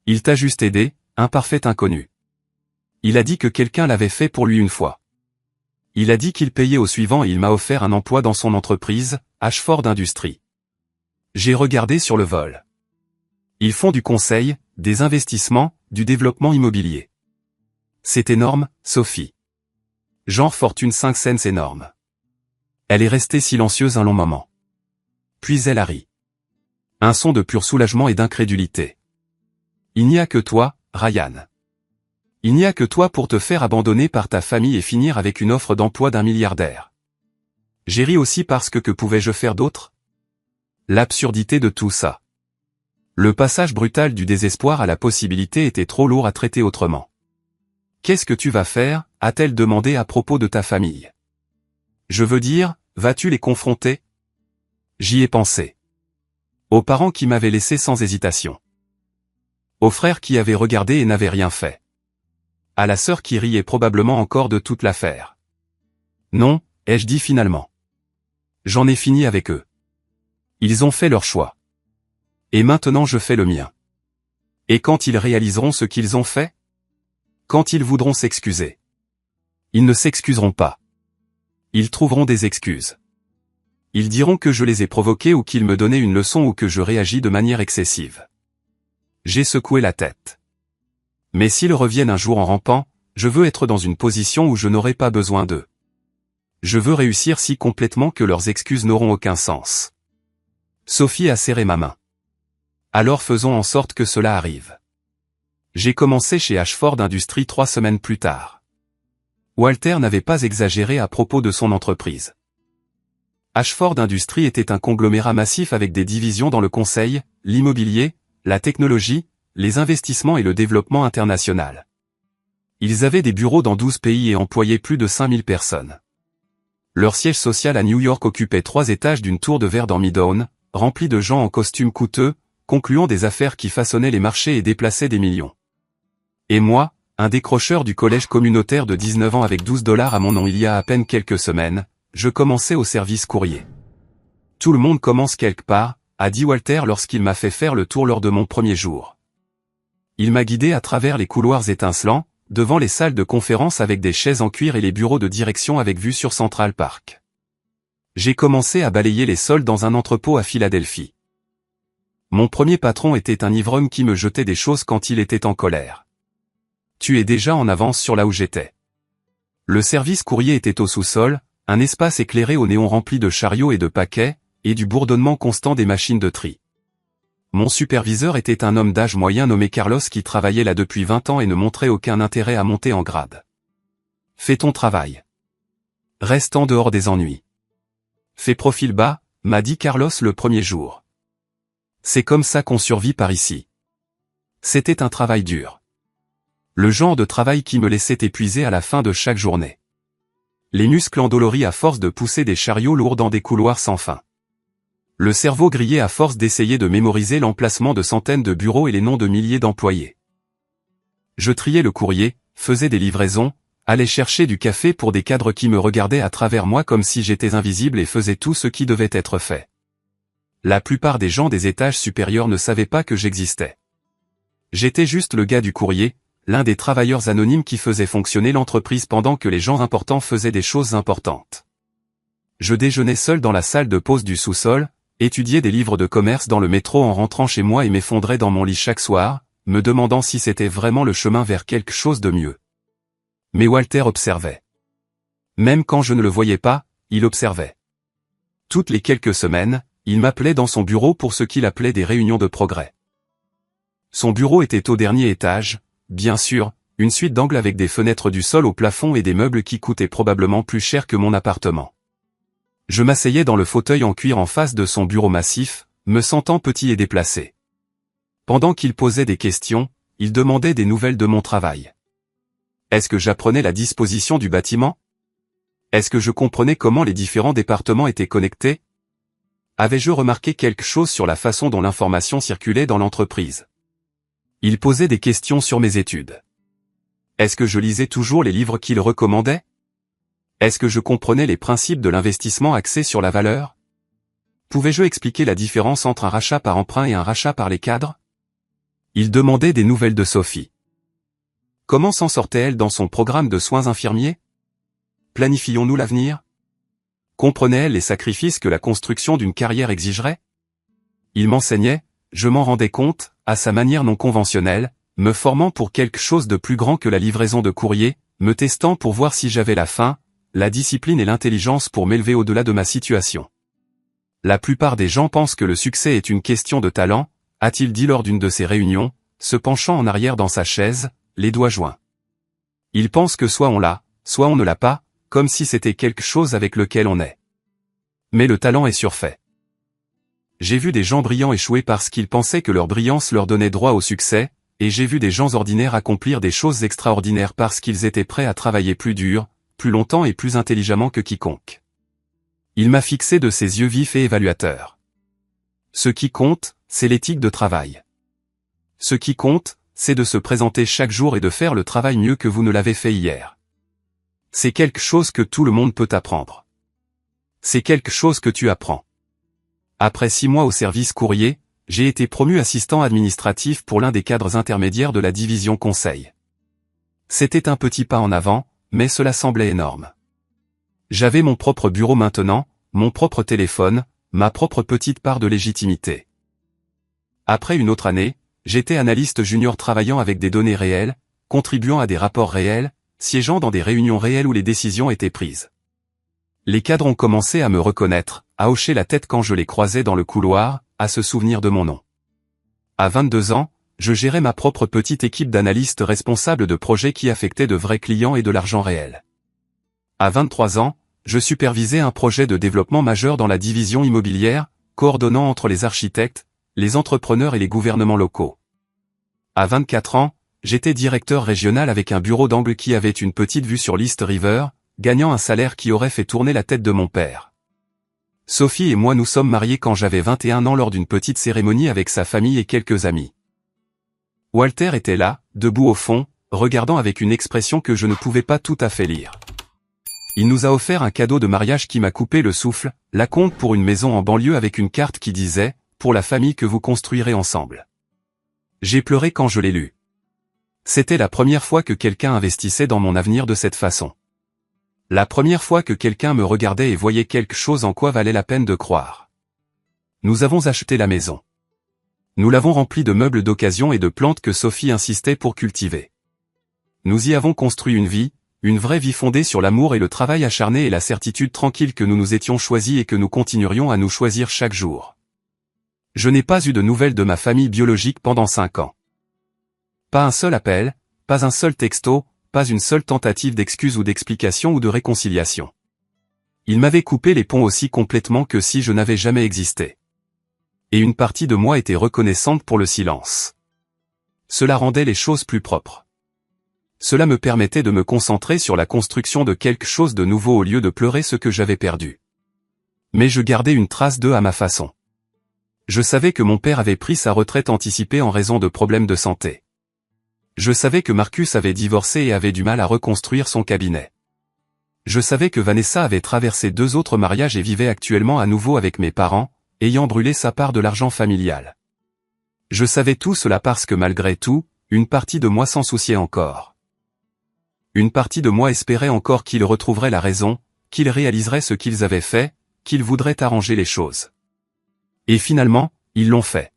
Il t'a juste aidé, un parfait inconnu. Il a dit que quelqu'un l'avait fait pour lui une fois. Il a dit qu'il payait au suivant et il m'a offert un emploi dans son entreprise, Ashford Industries. J'ai regardé sur le vol. Ils font du conseil, des investissements, du développement immobilier. C'est énorme, Sophie. Genre fortune 5 cents énorme. Elle est restée silencieuse un long moment. Puis elle a ri. Un son de pur soulagement et d'incrédulité. Il n'y a que toi, Ryan. Il n'y a que toi pour te faire abandonner par ta famille et finir avec une offre d'emploi d'un milliardaire. J'ai ri aussi parce que pouvais-je faire d'autre? L'absurdité de tout ça. Le passage brutal du désespoir à la possibilité était trop lourd à traiter autrement. Qu'est-ce que tu vas faire, a-t-elle demandé à propos de ta famille? Je veux dire, vas-tu les confronter? J'y ai pensé. Aux parents qui m'avaient laissé sans hésitation. Aux frères qui avaient regardé et n'avaient rien fait. À la sœur qui riait probablement encore de toute l'affaire. Non, ai-je dit finalement. J'en ai fini avec eux. Ils ont fait leur choix. Et maintenant je fais le mien. Et quand ils réaliseront ce qu'ils ont fait? Quand ils voudront s'excuser. Ils ne s'excuseront pas. Ils trouveront des excuses. Ils diront que je les ai provoqués ou qu'ils me donnaient une leçon ou que je réagis de manière excessive. J'ai secoué la tête. Mais s'ils reviennent un jour en rampant, je veux être dans une position où je n'aurai pas besoin d'eux. Je veux réussir si complètement que leurs excuses n'auront aucun sens. Sophie a serré ma main. Alors faisons en sorte que cela arrive. J'ai commencé chez Ashford Industries 3 semaines plus tard. Walter n'avait pas exagéré à propos de son entreprise. Ashford Industries était un conglomérat massif avec des divisions dans le conseil, l'immobilier, la technologie, les investissements et le développement international. Ils avaient des bureaux dans 12 pays et employaient plus de 5000 personnes. Leur siège social à New York occupait 3 étages d'une tour de verre dans Midtown, rempli de gens en costumes coûteux, concluant des affaires qui façonnaient les marchés et déplaçaient des millions. Et moi, un décrocheur du collège communautaire de 19 ans avec 12 $ à mon nom il y a à peine quelques semaines, je commençais au service courrier. Tout le monde commence quelque part, a dit Walter lorsqu'il m'a fait faire le tour lors de mon premier jour. Il m'a guidé à travers les couloirs étincelants, devant les salles de conférence avec des chaises en cuir et les bureaux de direction avec vue sur Central Park. J'ai commencé à balayer les sols dans un entrepôt à Philadelphie. Mon premier patron était un ivrogne qui me jetait des choses quand il était en colère. Tu es déjà en avance sur là où j'étais. Le service courrier était au sous-sol, un espace éclairé au néon rempli de chariots et de paquets, et du bourdonnement constant des machines de tri. Mon superviseur était un homme d'âge moyen nommé Carlos qui travaillait là depuis 20 ans et ne montrait aucun intérêt à monter en grade. Fais ton travail. Reste en dehors des ennuis. Fais profil bas, m'a dit Carlos le premier jour. C'est comme ça qu'on survit par ici. C'était un travail dur. Le genre de travail qui me laissait épuisé à la fin de chaque journée. Les muscles endoloris à force de pousser des chariots lourds dans des couloirs sans fin. Le cerveau grillé à force d'essayer de mémoriser l'emplacement de centaines de bureaux et les noms de milliers d'employés. Je triais le courrier, faisais des livraisons, allais chercher du café pour des cadres qui me regardaient à travers moi comme si j'étais invisible et faisais tout ce qui devait être fait. La plupart des gens des étages supérieurs ne savaient pas que j'existais. J'étais juste le gars du courrier, l'un des travailleurs anonymes qui faisait fonctionner l'entreprise pendant que les gens importants faisaient des choses importantes. Je déjeunais seul dans la salle de pause du sous-sol, étudiais des livres de commerce dans le métro en rentrant chez moi et m'effondrais dans mon lit chaque soir, me demandant si c'était vraiment le chemin vers quelque chose de mieux. Mais Walter observait. Même quand je ne le voyais pas, il observait. Toutes les quelques semaines, il m'appelait dans son bureau pour ce qu'il appelait des réunions de progrès. Son bureau était au dernier étage, bien sûr, une suite d'angles avec des fenêtres du sol au plafond et des meubles qui coûtaient probablement plus cher que mon appartement. Je m'asseyais dans le fauteuil en cuir en face de son bureau massif, me sentant petit et déplacé. Pendant qu'il posait des questions, il demandait des nouvelles de mon travail. Est-ce que j'apprenais la disposition du bâtiment? Est-ce que je comprenais comment les différents départements étaient connectés? Avais-je remarqué quelque chose sur la façon dont l'information circulait dans l'entreprise? Il posait des questions sur mes études. Est-ce que je lisais toujours les livres qu'il recommandait? Est-ce que je comprenais les principes de l'investissement axé sur la valeur? Pouvais-je expliquer la différence entre un rachat par emprunt et un rachat par les cadres? Il demandait des nouvelles de Sophie. Comment s'en sortait-elle dans son programme de soins infirmiers? Planifions-nous l'avenir? Comprenait-elle les sacrifices que la construction d'une carrière exigerait? Il m'enseignait, je m'en rendais compte, à sa manière non conventionnelle, me formant pour quelque chose de plus grand que la livraison de courrier, me testant pour voir si j'avais la faim, la discipline et l'intelligence pour m'élever au-delà de ma situation. La plupart des gens pensent que le succès est une question de talent, a-t-il dit lors d'une de ces réunions, se penchant en arrière dans sa chaise, les doigts joints. Ils pensent que soit on l'a, soit on ne l'a pas, comme si c'était quelque chose avec lequel on est. Mais le talent est surfait. J'ai vu des gens brillants échouer parce qu'ils pensaient que leur brillance leur donnait droit au succès, et j'ai vu des gens ordinaires accomplir des choses extraordinaires parce qu'ils étaient prêts à travailler plus dur, plus longtemps et plus intelligemment que quiconque. Il m'a fixé de ses yeux vifs et évaluateurs. Ce qui compte, c'est l'éthique de travail. Ce qui compte, c'est de se présenter chaque jour et de faire le travail mieux que vous ne l'avez fait hier. C'est quelque chose que tout le monde peut apprendre. C'est quelque chose que tu apprends. Après 6 mois au service courrier, j'ai été promu assistant administratif pour l'un des cadres intermédiaires de la division conseil. C'était un petit pas en avant, mais cela semblait énorme. J'avais mon propre bureau maintenant, mon propre téléphone, ma propre petite part de légitimité. Après une autre année, j'étais analyste junior travaillant avec des données réelles, contribuant à des rapports réels, siégeant dans des réunions réelles où les décisions étaient prises. Les cadres ont commencé à me reconnaître, à hocher la tête quand je les croisais dans le couloir, à se souvenir de mon nom. À 22 ans, je gérais ma propre petite équipe d'analystes responsables de projets qui affectaient de vrais clients et de l'argent réel. À 23 ans, je supervisais un projet de développement majeur dans la division immobilière, coordonnant entre les architectes, les entrepreneurs et les gouvernements locaux. À 24 ans, j'étais directeur régional avec un bureau d'angle qui avait une petite vue sur l'East River, gagnant un salaire qui aurait fait tourner la tête de mon père. Sophie et moi nous sommes mariés quand j'avais 21 ans lors d'une petite cérémonie avec sa famille et quelques amis. Walter était là, debout au fond, regardant avec une expression que je ne pouvais pas tout à fait lire. Il nous a offert un cadeau de mariage qui m'a coupé le souffle, l'acompte pour une maison en banlieue avec une carte qui disait « Pour la famille que vous construirez ensemble ». J'ai pleuré quand je l'ai lu. C'était la première fois que quelqu'un investissait dans mon avenir de cette façon. La première fois que quelqu'un me regardait et voyait quelque chose en quoi valait la peine de croire. Nous avons acheté la maison. Nous l'avons remplie de meubles d'occasion et de plantes que Sophie insistait pour cultiver. Nous y avons construit une vraie vie fondée sur l'amour et le travail acharné et la certitude tranquille que nous nous étions choisis et que nous continuerions à nous choisir chaque jour. Je n'ai pas eu de nouvelles de ma famille biologique pendant 5 ans. Pas un seul appel, pas un seul texto, pas une seule tentative d'excuse ou d'explication ou de réconciliation. Ils m'avaient coupé les ponts aussi complètement que si je n'avais jamais existé. Et une partie de moi était reconnaissante pour le silence. Cela rendait les choses plus propres. Cela me permettait de me concentrer sur la construction de quelque chose de nouveau au lieu de pleurer ce que j'avais perdu. Mais je gardais une trace d'eux à ma façon. Je savais que mon père avait pris sa retraite anticipée en raison de problèmes de santé. Je savais que Marcus avait divorcé et avait du mal à reconstruire son cabinet. Je savais que Vanessa avait traversé 2 autres mariages et vivait actuellement à nouveau avec mes parents, ayant brûlé sa part de l'argent familial. Je savais tout cela parce que malgré tout, une partie de moi s'en souciait encore. Une partie de moi espérait encore qu'ils retrouveraient la raison, qu'ils réaliseraient ce qu'ils avaient fait, qu'ils voudraient arranger les choses. Et finalement, ils l'ont fait.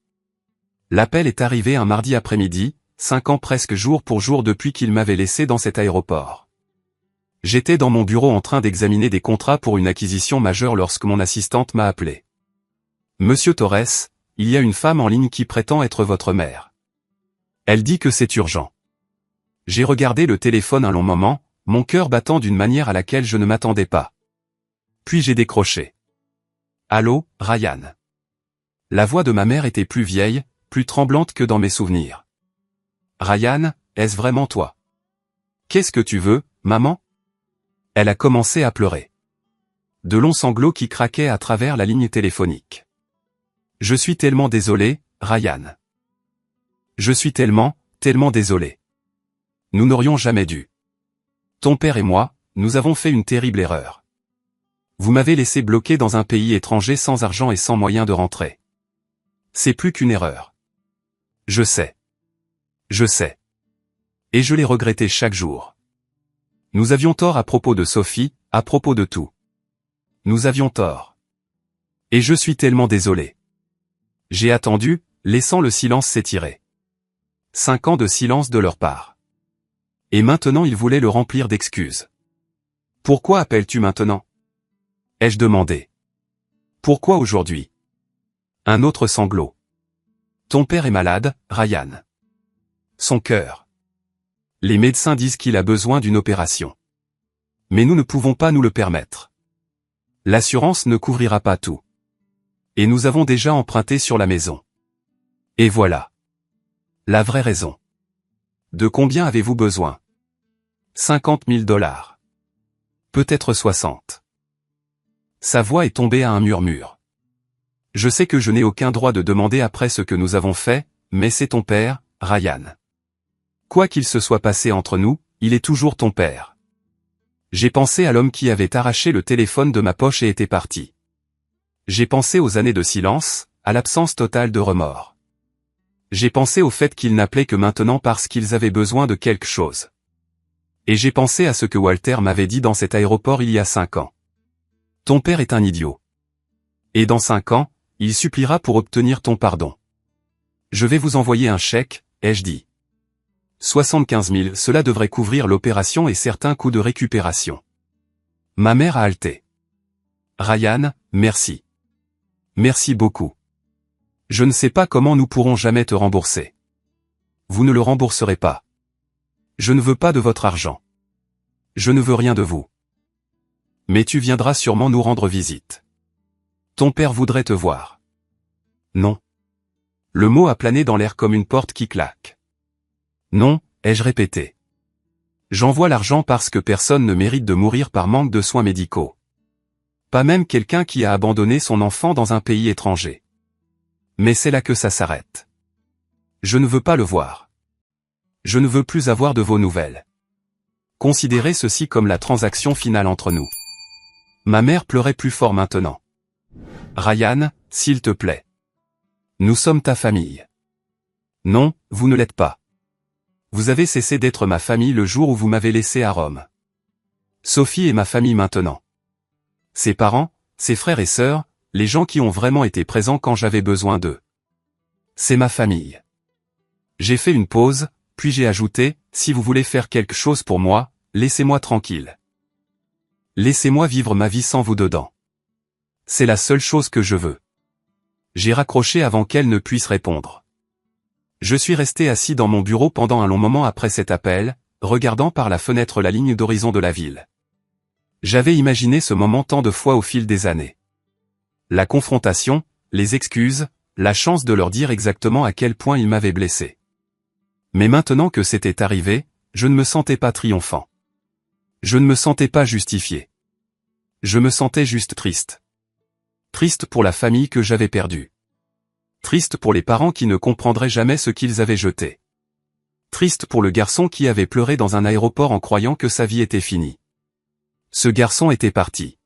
L'appel est arrivé un mardi après-midi, 5 ans presque jour pour jour depuis qu'ils m'avaient laissé dans cet aéroport. J'étais dans mon bureau en train d'examiner des contrats pour une acquisition majeure lorsque mon assistante m'a appelé. Monsieur Torres, il y a une femme en ligne qui prétend être votre mère. Elle dit que c'est urgent. J'ai regardé le téléphone un long moment, mon cœur battant d'une manière à laquelle je ne m'attendais pas. Puis j'ai décroché. Allô, Ryan. La voix de ma mère était plus vieille, plus tremblante que dans mes souvenirs. Ryan, est-ce vraiment toi? Qu'est-ce que tu veux, maman? Elle a commencé à pleurer. De longs sanglots qui craquaient à travers la ligne téléphonique. Je suis tellement désolé, Ryan. Je suis tellement désolé. Nous n'aurions jamais dû. Ton père et moi, nous avons fait une terrible erreur. Vous m'avez laissé bloqué dans un pays étranger sans argent et sans moyen de rentrer. C'est plus qu'une erreur. Je sais. Je sais. Et je l'ai regretté chaque jour. Nous avions tort à propos de Sophie, à propos de tout. Nous avions tort. Et je suis tellement désolé. J'ai attendu, laissant le silence s'étirer. 5 ans de silence de leur part. Et maintenant ils voulaient le remplir d'excuses. Pourquoi appelles-tu maintenant? Ai-je demandé. Pourquoi aujourd'hui? Un autre sanglot. Ton père est malade, Ryan. Son cœur. Les médecins disent qu'il a besoin d'une opération. Mais nous ne pouvons pas nous le permettre. L'assurance ne couvrira pas tout. Et nous avons déjà emprunté sur la maison. Et voilà. La vraie raison. De combien avez-vous besoin? 50 000 $. Peut-être 60. Sa voix est tombée à un murmure. Je sais que je n'ai aucun droit de demander après ce que nous avons fait, mais c'est ton père, Ryan. Quoi qu'il se soit passé entre nous, il est toujours ton père. J'ai pensé à l'homme qui avait arraché le téléphone de ma poche et était parti. J'ai pensé aux années de silence, à l'absence totale de remords. J'ai pensé au fait qu'ils n'appelaient que maintenant parce qu'ils avaient besoin de quelque chose. Et j'ai pensé à ce que Walter m'avait dit dans cet aéroport il y a 5 ans. Ton père est un idiot. Et dans 5 ans, il suppliera pour obtenir ton pardon. Je vais vous envoyer un chèque, ai-je dit. 75 000, cela devrait couvrir l'opération et certains coûts de récupération. Ma mère a halté. Ryan, merci. Merci beaucoup. Je ne sais pas comment nous pourrons jamais te rembourser. Vous ne le rembourserez pas. Je ne veux pas de votre argent. Je ne veux rien de vous. Mais tu viendras sûrement nous rendre visite. Ton père voudrait te voir. Non. Le mot a plané dans l'air comme une porte qui claque. Non, ai-je répété. J'envoie l'argent parce que personne ne mérite de mourir par manque de soins médicaux. Pas même quelqu'un qui a abandonné son enfant dans un pays étranger. Mais c'est là que ça s'arrête. Je ne veux pas le voir. Je ne veux plus avoir de vos nouvelles. Considérez ceci comme la transaction finale entre nous. Ma mère pleurait plus fort maintenant. Ryan, s'il te plaît. Nous sommes ta famille. Non, vous ne l'êtes pas. Vous avez cessé d'être ma famille le jour où vous m'avez laissé à Rome. Sophie est ma famille maintenant. Ses parents, ses frères et sœurs, les gens qui ont vraiment été présents quand j'avais besoin d'eux. C'est ma famille. J'ai fait une pause, puis j'ai ajouté, si vous voulez faire quelque chose pour moi, laissez-moi tranquille. Laissez-moi vivre ma vie sans vous dedans. C'est la seule chose que je veux. J'ai raccroché avant qu'elle ne puisse répondre. Je suis resté assis dans mon bureau pendant un long moment après cet appel, regardant par la fenêtre la ligne d'horizon de la ville. J'avais imaginé ce moment tant de fois au fil des années. La confrontation, les excuses, la chance de leur dire exactement à quel point ils m'avaient blessé. Mais maintenant que c'était arrivé, je ne me sentais pas triomphant. Je ne me sentais pas justifié. Je me sentais juste triste. Triste pour la famille que j'avais perdue. Triste pour les parents qui ne comprendraient jamais ce qu'ils avaient jeté. Triste pour le garçon qui avait pleuré dans un aéroport en croyant que sa vie était finie. Ce garçon était parti.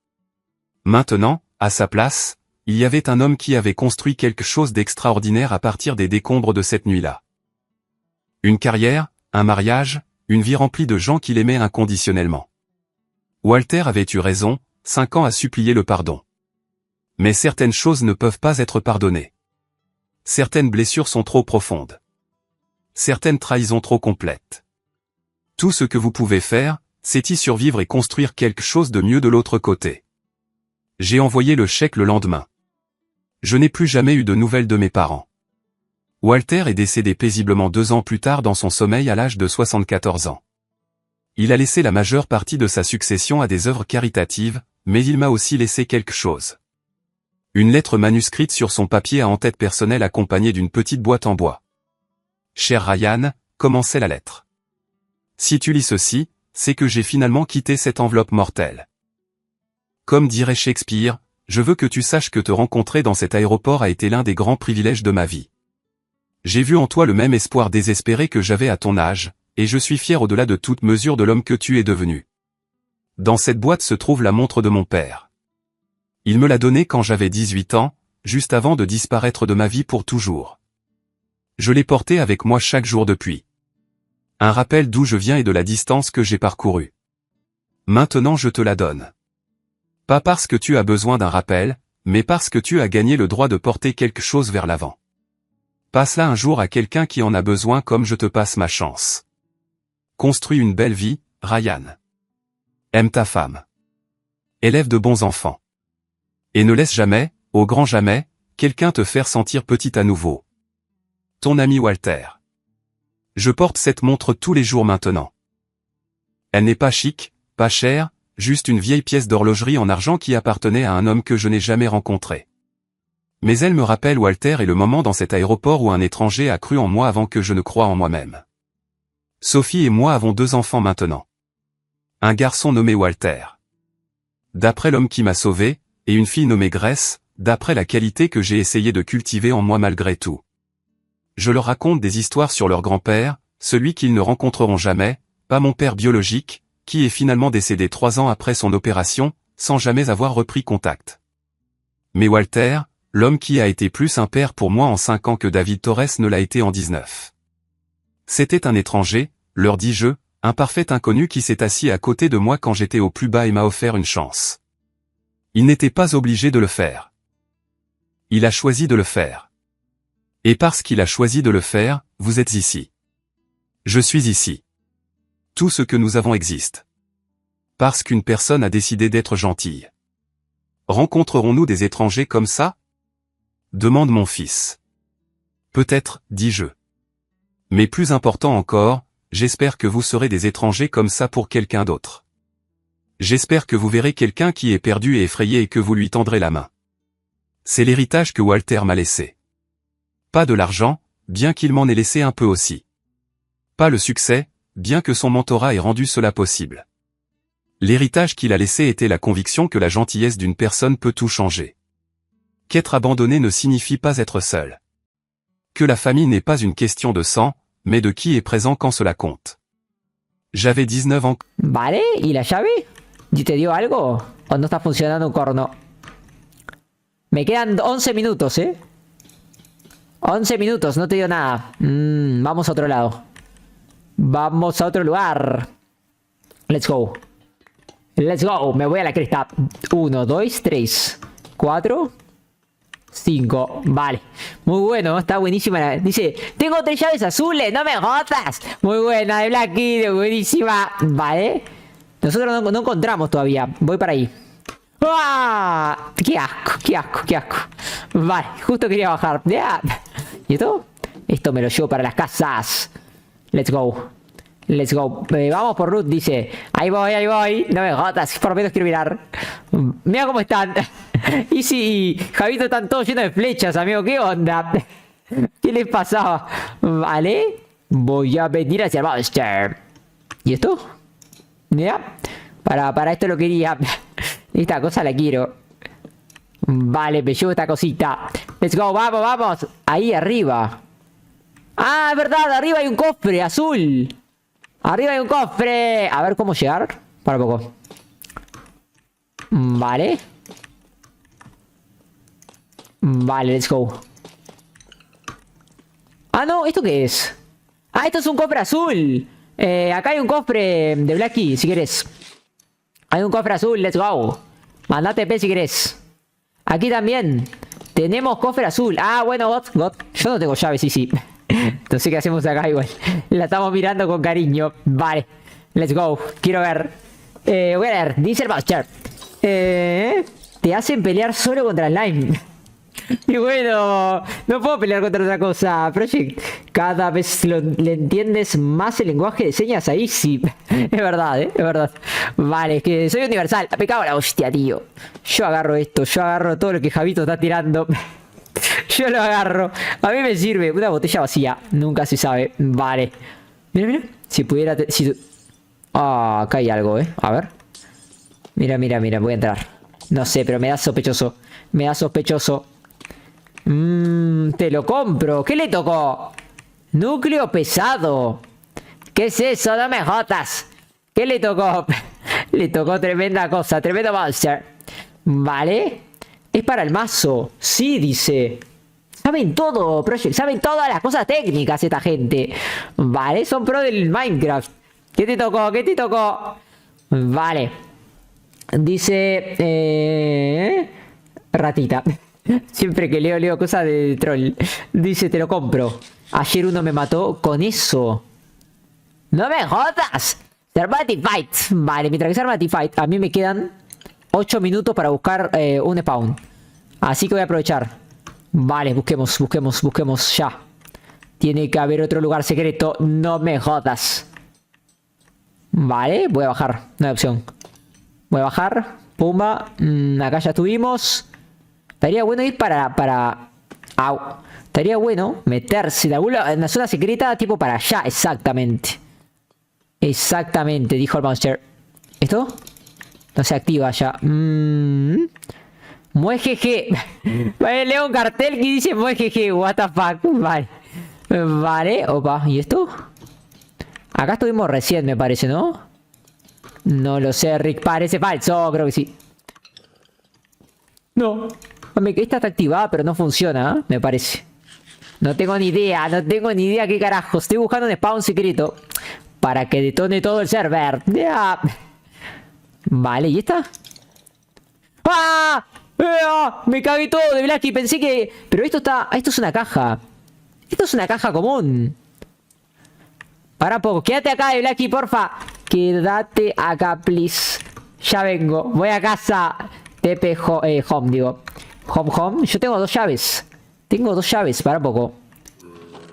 Maintenant, à sa place, il y avait un homme qui avait construit quelque chose d'extraordinaire à partir des décombres de cette nuit-là. Une carrière, un mariage, une vie remplie de gens qui l'aimaient inconditionnellement. Walter avait eu raison, 5 ans à supplier le pardon. Mais certaines choses ne peuvent pas être pardonnées. Certaines blessures sont trop profondes. Certaines trahisons trop complètes. Tout ce que vous pouvez faire, c'est y survivre et construire quelque chose de mieux de l'autre côté. J'ai envoyé le chèque le lendemain. Je n'ai plus jamais eu de nouvelles de mes parents. Walter est décédé paisiblement 2 ans plus tard dans son sommeil à l'âge de 74 ans. Il a laissé la majeure partie de sa succession à des œuvres caritatives, mais il m'a aussi laissé quelque chose. Une lettre manuscrite sur son papier à en-tête personnelle accompagnée d'une petite boîte en bois. Cher Ryan, commençait la lettre. Si tu lis ceci, c'est que j'ai finalement quitté cette enveloppe mortelle. Comme dirait Shakespeare, je veux que tu saches que te rencontrer dans cet aéroport a été l'un des grands privilèges de ma vie. J'ai vu en toi le même espoir désespéré que j'avais à ton âge, et je suis fier au-delà de toute mesure de l'homme que tu es devenu. Dans cette boîte se trouve la montre de mon père. Il me l'a donnée quand j'avais 18 ans, juste avant de disparaître de ma vie pour toujours. Je l'ai portée avec moi chaque jour depuis. Un rappel d'où je viens et de la distance que j'ai parcourue. Maintenant je te la donne. Pas parce que tu as besoin d'un rappel, mais parce que tu as gagné le droit de porter quelque chose vers l'avant. Passe-la un jour à quelqu'un qui en a besoin comme je te passe ma chance. Construis une belle vie, Ryan. Aime ta femme. Élève de bons enfants. Et ne laisse jamais, au grand jamais, quelqu'un te faire sentir petit à nouveau. Ton ami Walter. Je porte cette montre tous les jours maintenant. Elle n'est pas chic, pas chère, juste une vieille pièce d'horlogerie en argent qui appartenait à un homme que je n'ai jamais rencontré. Mais elle me rappelle Walter et le moment dans cet aéroport où un étranger a cru en moi avant que je ne croie en moi-même. Sophie et moi avons 2 enfants maintenant. Un garçon nommé Walter. D'après l'homme qui m'a sauvé, et une fille nommée Grace, d'après la qualité que j'ai essayé de cultiver en moi malgré tout. Je leur raconte des histoires sur leur grand-père, celui qu'ils ne rencontreront jamais, pas mon père biologique, qui est finalement décédé 3 ans après son opération, sans jamais avoir repris contact. Mais Walter, l'homme qui a été plus un père pour moi en 5 ans que David Torres ne l'a été en 19. C'était un étranger, leur dis-je, un parfait inconnu qui s'est assis à côté de moi quand j'étais au plus bas et m'a offert une chance. Il n'était pas obligé de le faire. Il a choisi de le faire. Et parce qu'il a choisi de le faire, vous êtes ici. Je suis ici. Tout ce que nous avons existe. Parce qu'une personne a décidé d'être gentille. Rencontrerons-nous des étrangers comme ça? Demande mon fils. Peut-être, dis-je. Mais plus important encore, j'espère que vous serez des étrangers comme ça pour quelqu'un d'autre. J'espère que vous verrez quelqu'un qui est perdu et effrayé et que vous lui tendrez la main. C'est l'héritage que Walter m'a laissé. Pas de l'argent, bien qu'il m'en ait laissé un peu aussi. Pas le succès, bien que son mentorat ait rendu cela possible. L'héritage qu'il a laissé était la conviction que la gentillesse d'une personne peut tout changer. Qu'être abandonné ne signifie pas être seul. Que la famille n'est pas une question de sang, mais de qui est présent quand cela compte. J'avais 19 ans. Vale, ¿y la llave? ¿Y te dio algo? ¿O no está funcionando un corno? Me quedan 11 minutos, 11 minutos, no te dio nada. Vamos a otro lado. Vamos a otro lugar. Let's go. Let's go. Me voy a la cresta. 1, 2, 3, 4, 5. Vale. Muy bueno. Está buenísima. Dice, tengo 3 llaves azules. No me jodas. Muy buena. De Blacky. Buenísima. Vale. Nosotros no encontramos todavía. Voy para ahí. ¡Ah! ¡Qué asco! ¡Qué asco! ¡Qué asco! Vale. Justo quería bajar. ¿Y esto? Esto me lo llevo para las casas. Let's go. Let's go. Vamos por Ruth, dice. Ahí voy, ahí voy. No me jodas, por lo menos quiero mirar. Mira cómo están. Y si Javito están todos llenos de flechas, amigo. ¿Qué onda? ¿Qué les pasaba? Vale. Voy a venir hacia el monster. ¿Y esto? Mira. Para esto lo quería. Esta cosa la quiero. Vale, me llevo esta cosita. Let's go, vamos, vamos. Ahí arriba. Ah, es verdad, arriba hay un cofre azul. Arriba hay un cofre. A ver cómo llegar. Para poco. Vale. Vale, let's go. Ah, no, ¿esto qué es? Ah, esto es un cofre azul. Acá hay un cofre de Blacky, si querés. Hay un cofre azul, let's go. Mandate P si querés. Aquí también. Tenemos cofre azul. Ah, bueno, God. Yo no tengo llave, sí. Entonces, ¿qué hacemos acá igual? La estamos mirando con cariño. Vale. Let's go. Quiero ver. Voy a leer. Dice el Buster. Te hacen pelear solo contra slime. Y bueno, no puedo pelear contra otra cosa. Project, cada vez le entiendes más el lenguaje de señas ahí, sí. Es verdad, es verdad. Vale, es que soy universal. Me cago en la hostia, tío. Yo agarro esto, yo agarro todo lo que Javito está tirando. Yo lo agarro. A mí me sirve. Una botella vacía. Nunca se sabe. Vale. Mira. Si pudiera... Ah, acá hay algo, A ver. Mira. Voy a entrar. No sé, pero me da sospechoso. Te lo compro. ¿Qué le tocó? Núcleo pesado. ¿Qué es eso? No me jodas. ¿Qué le tocó? Le tocó tremenda cosa. Tremendo monster. Vale. Es para el mazo. Sí, dice. Saben todo, Project. Saben todas las cosas técnicas esta gente. Vale, son pro del Minecraft. ¿Qué te tocó? Vale. Dice... ratita. Siempre que leo cosas de troll. Dice, te lo compro. Ayer uno me mató con eso. ¡No me jodas! Fight. Vale, mientras que se Fight, a mí me quedan 8 minutos para buscar un spawn. Así que voy a aprovechar. Vale, busquemos ya. Tiene que haber otro lugar secreto. No me jodas. Vale, voy a bajar. No hay opción. Voy a bajar. Pumba. Acá ya estuvimos. Estaría bueno ir para... Au. Estaría bueno meterse en la zona secreta, tipo para allá, exactamente. Exactamente, dijo el monster. ¿Esto? No se activa ya. Muejeje. Vale, leo un cartel que dice muejeje. What the fuck. Vale. Opa. ¿Y esto? Acá estuvimos recién, me parece, ¿no? No lo sé, Rick. Parece falso. Creo que sí. No. Esta está activada, pero no funciona, me parece. No tengo ni idea qué carajo. Estoy buscando un spawn secreto para que detone todo el server. Vale, ¿y esta? ¡Ah! Me cagué todo de Blacky. Pensé que... Pero esto es una caja. Esto es una caja común. Para poco. Quédate acá, de Blacky, porfa. Quédate acá, please. Ya vengo. Voy a casa. TP home, digo. Home. Yo tengo 2 llaves. Para poco.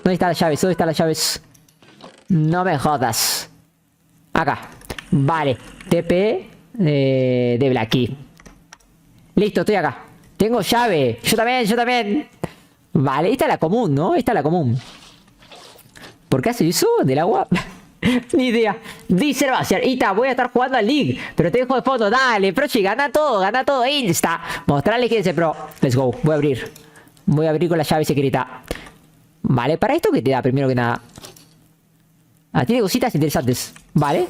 ¿Dónde están las llaves? No me jodas. Acá. Vale. TP de Blacky. Listo, estoy acá. Tengo llave. Yo también. Vale, esta es la común, ¿no? ¿Por qué hace eso del agua? Ni idea. Dice Sebastián, Ita, voy a estar jugando a League, pero te dejo de fondo. Dale, Prochi, gana todo, insta. Mostrarle quién es el pro. Let's go, voy a abrir. Voy a abrir con la llave secreta. Vale, para esto, ¿qué te da primero que nada? Ah, tiene cositas interesantes. Vale.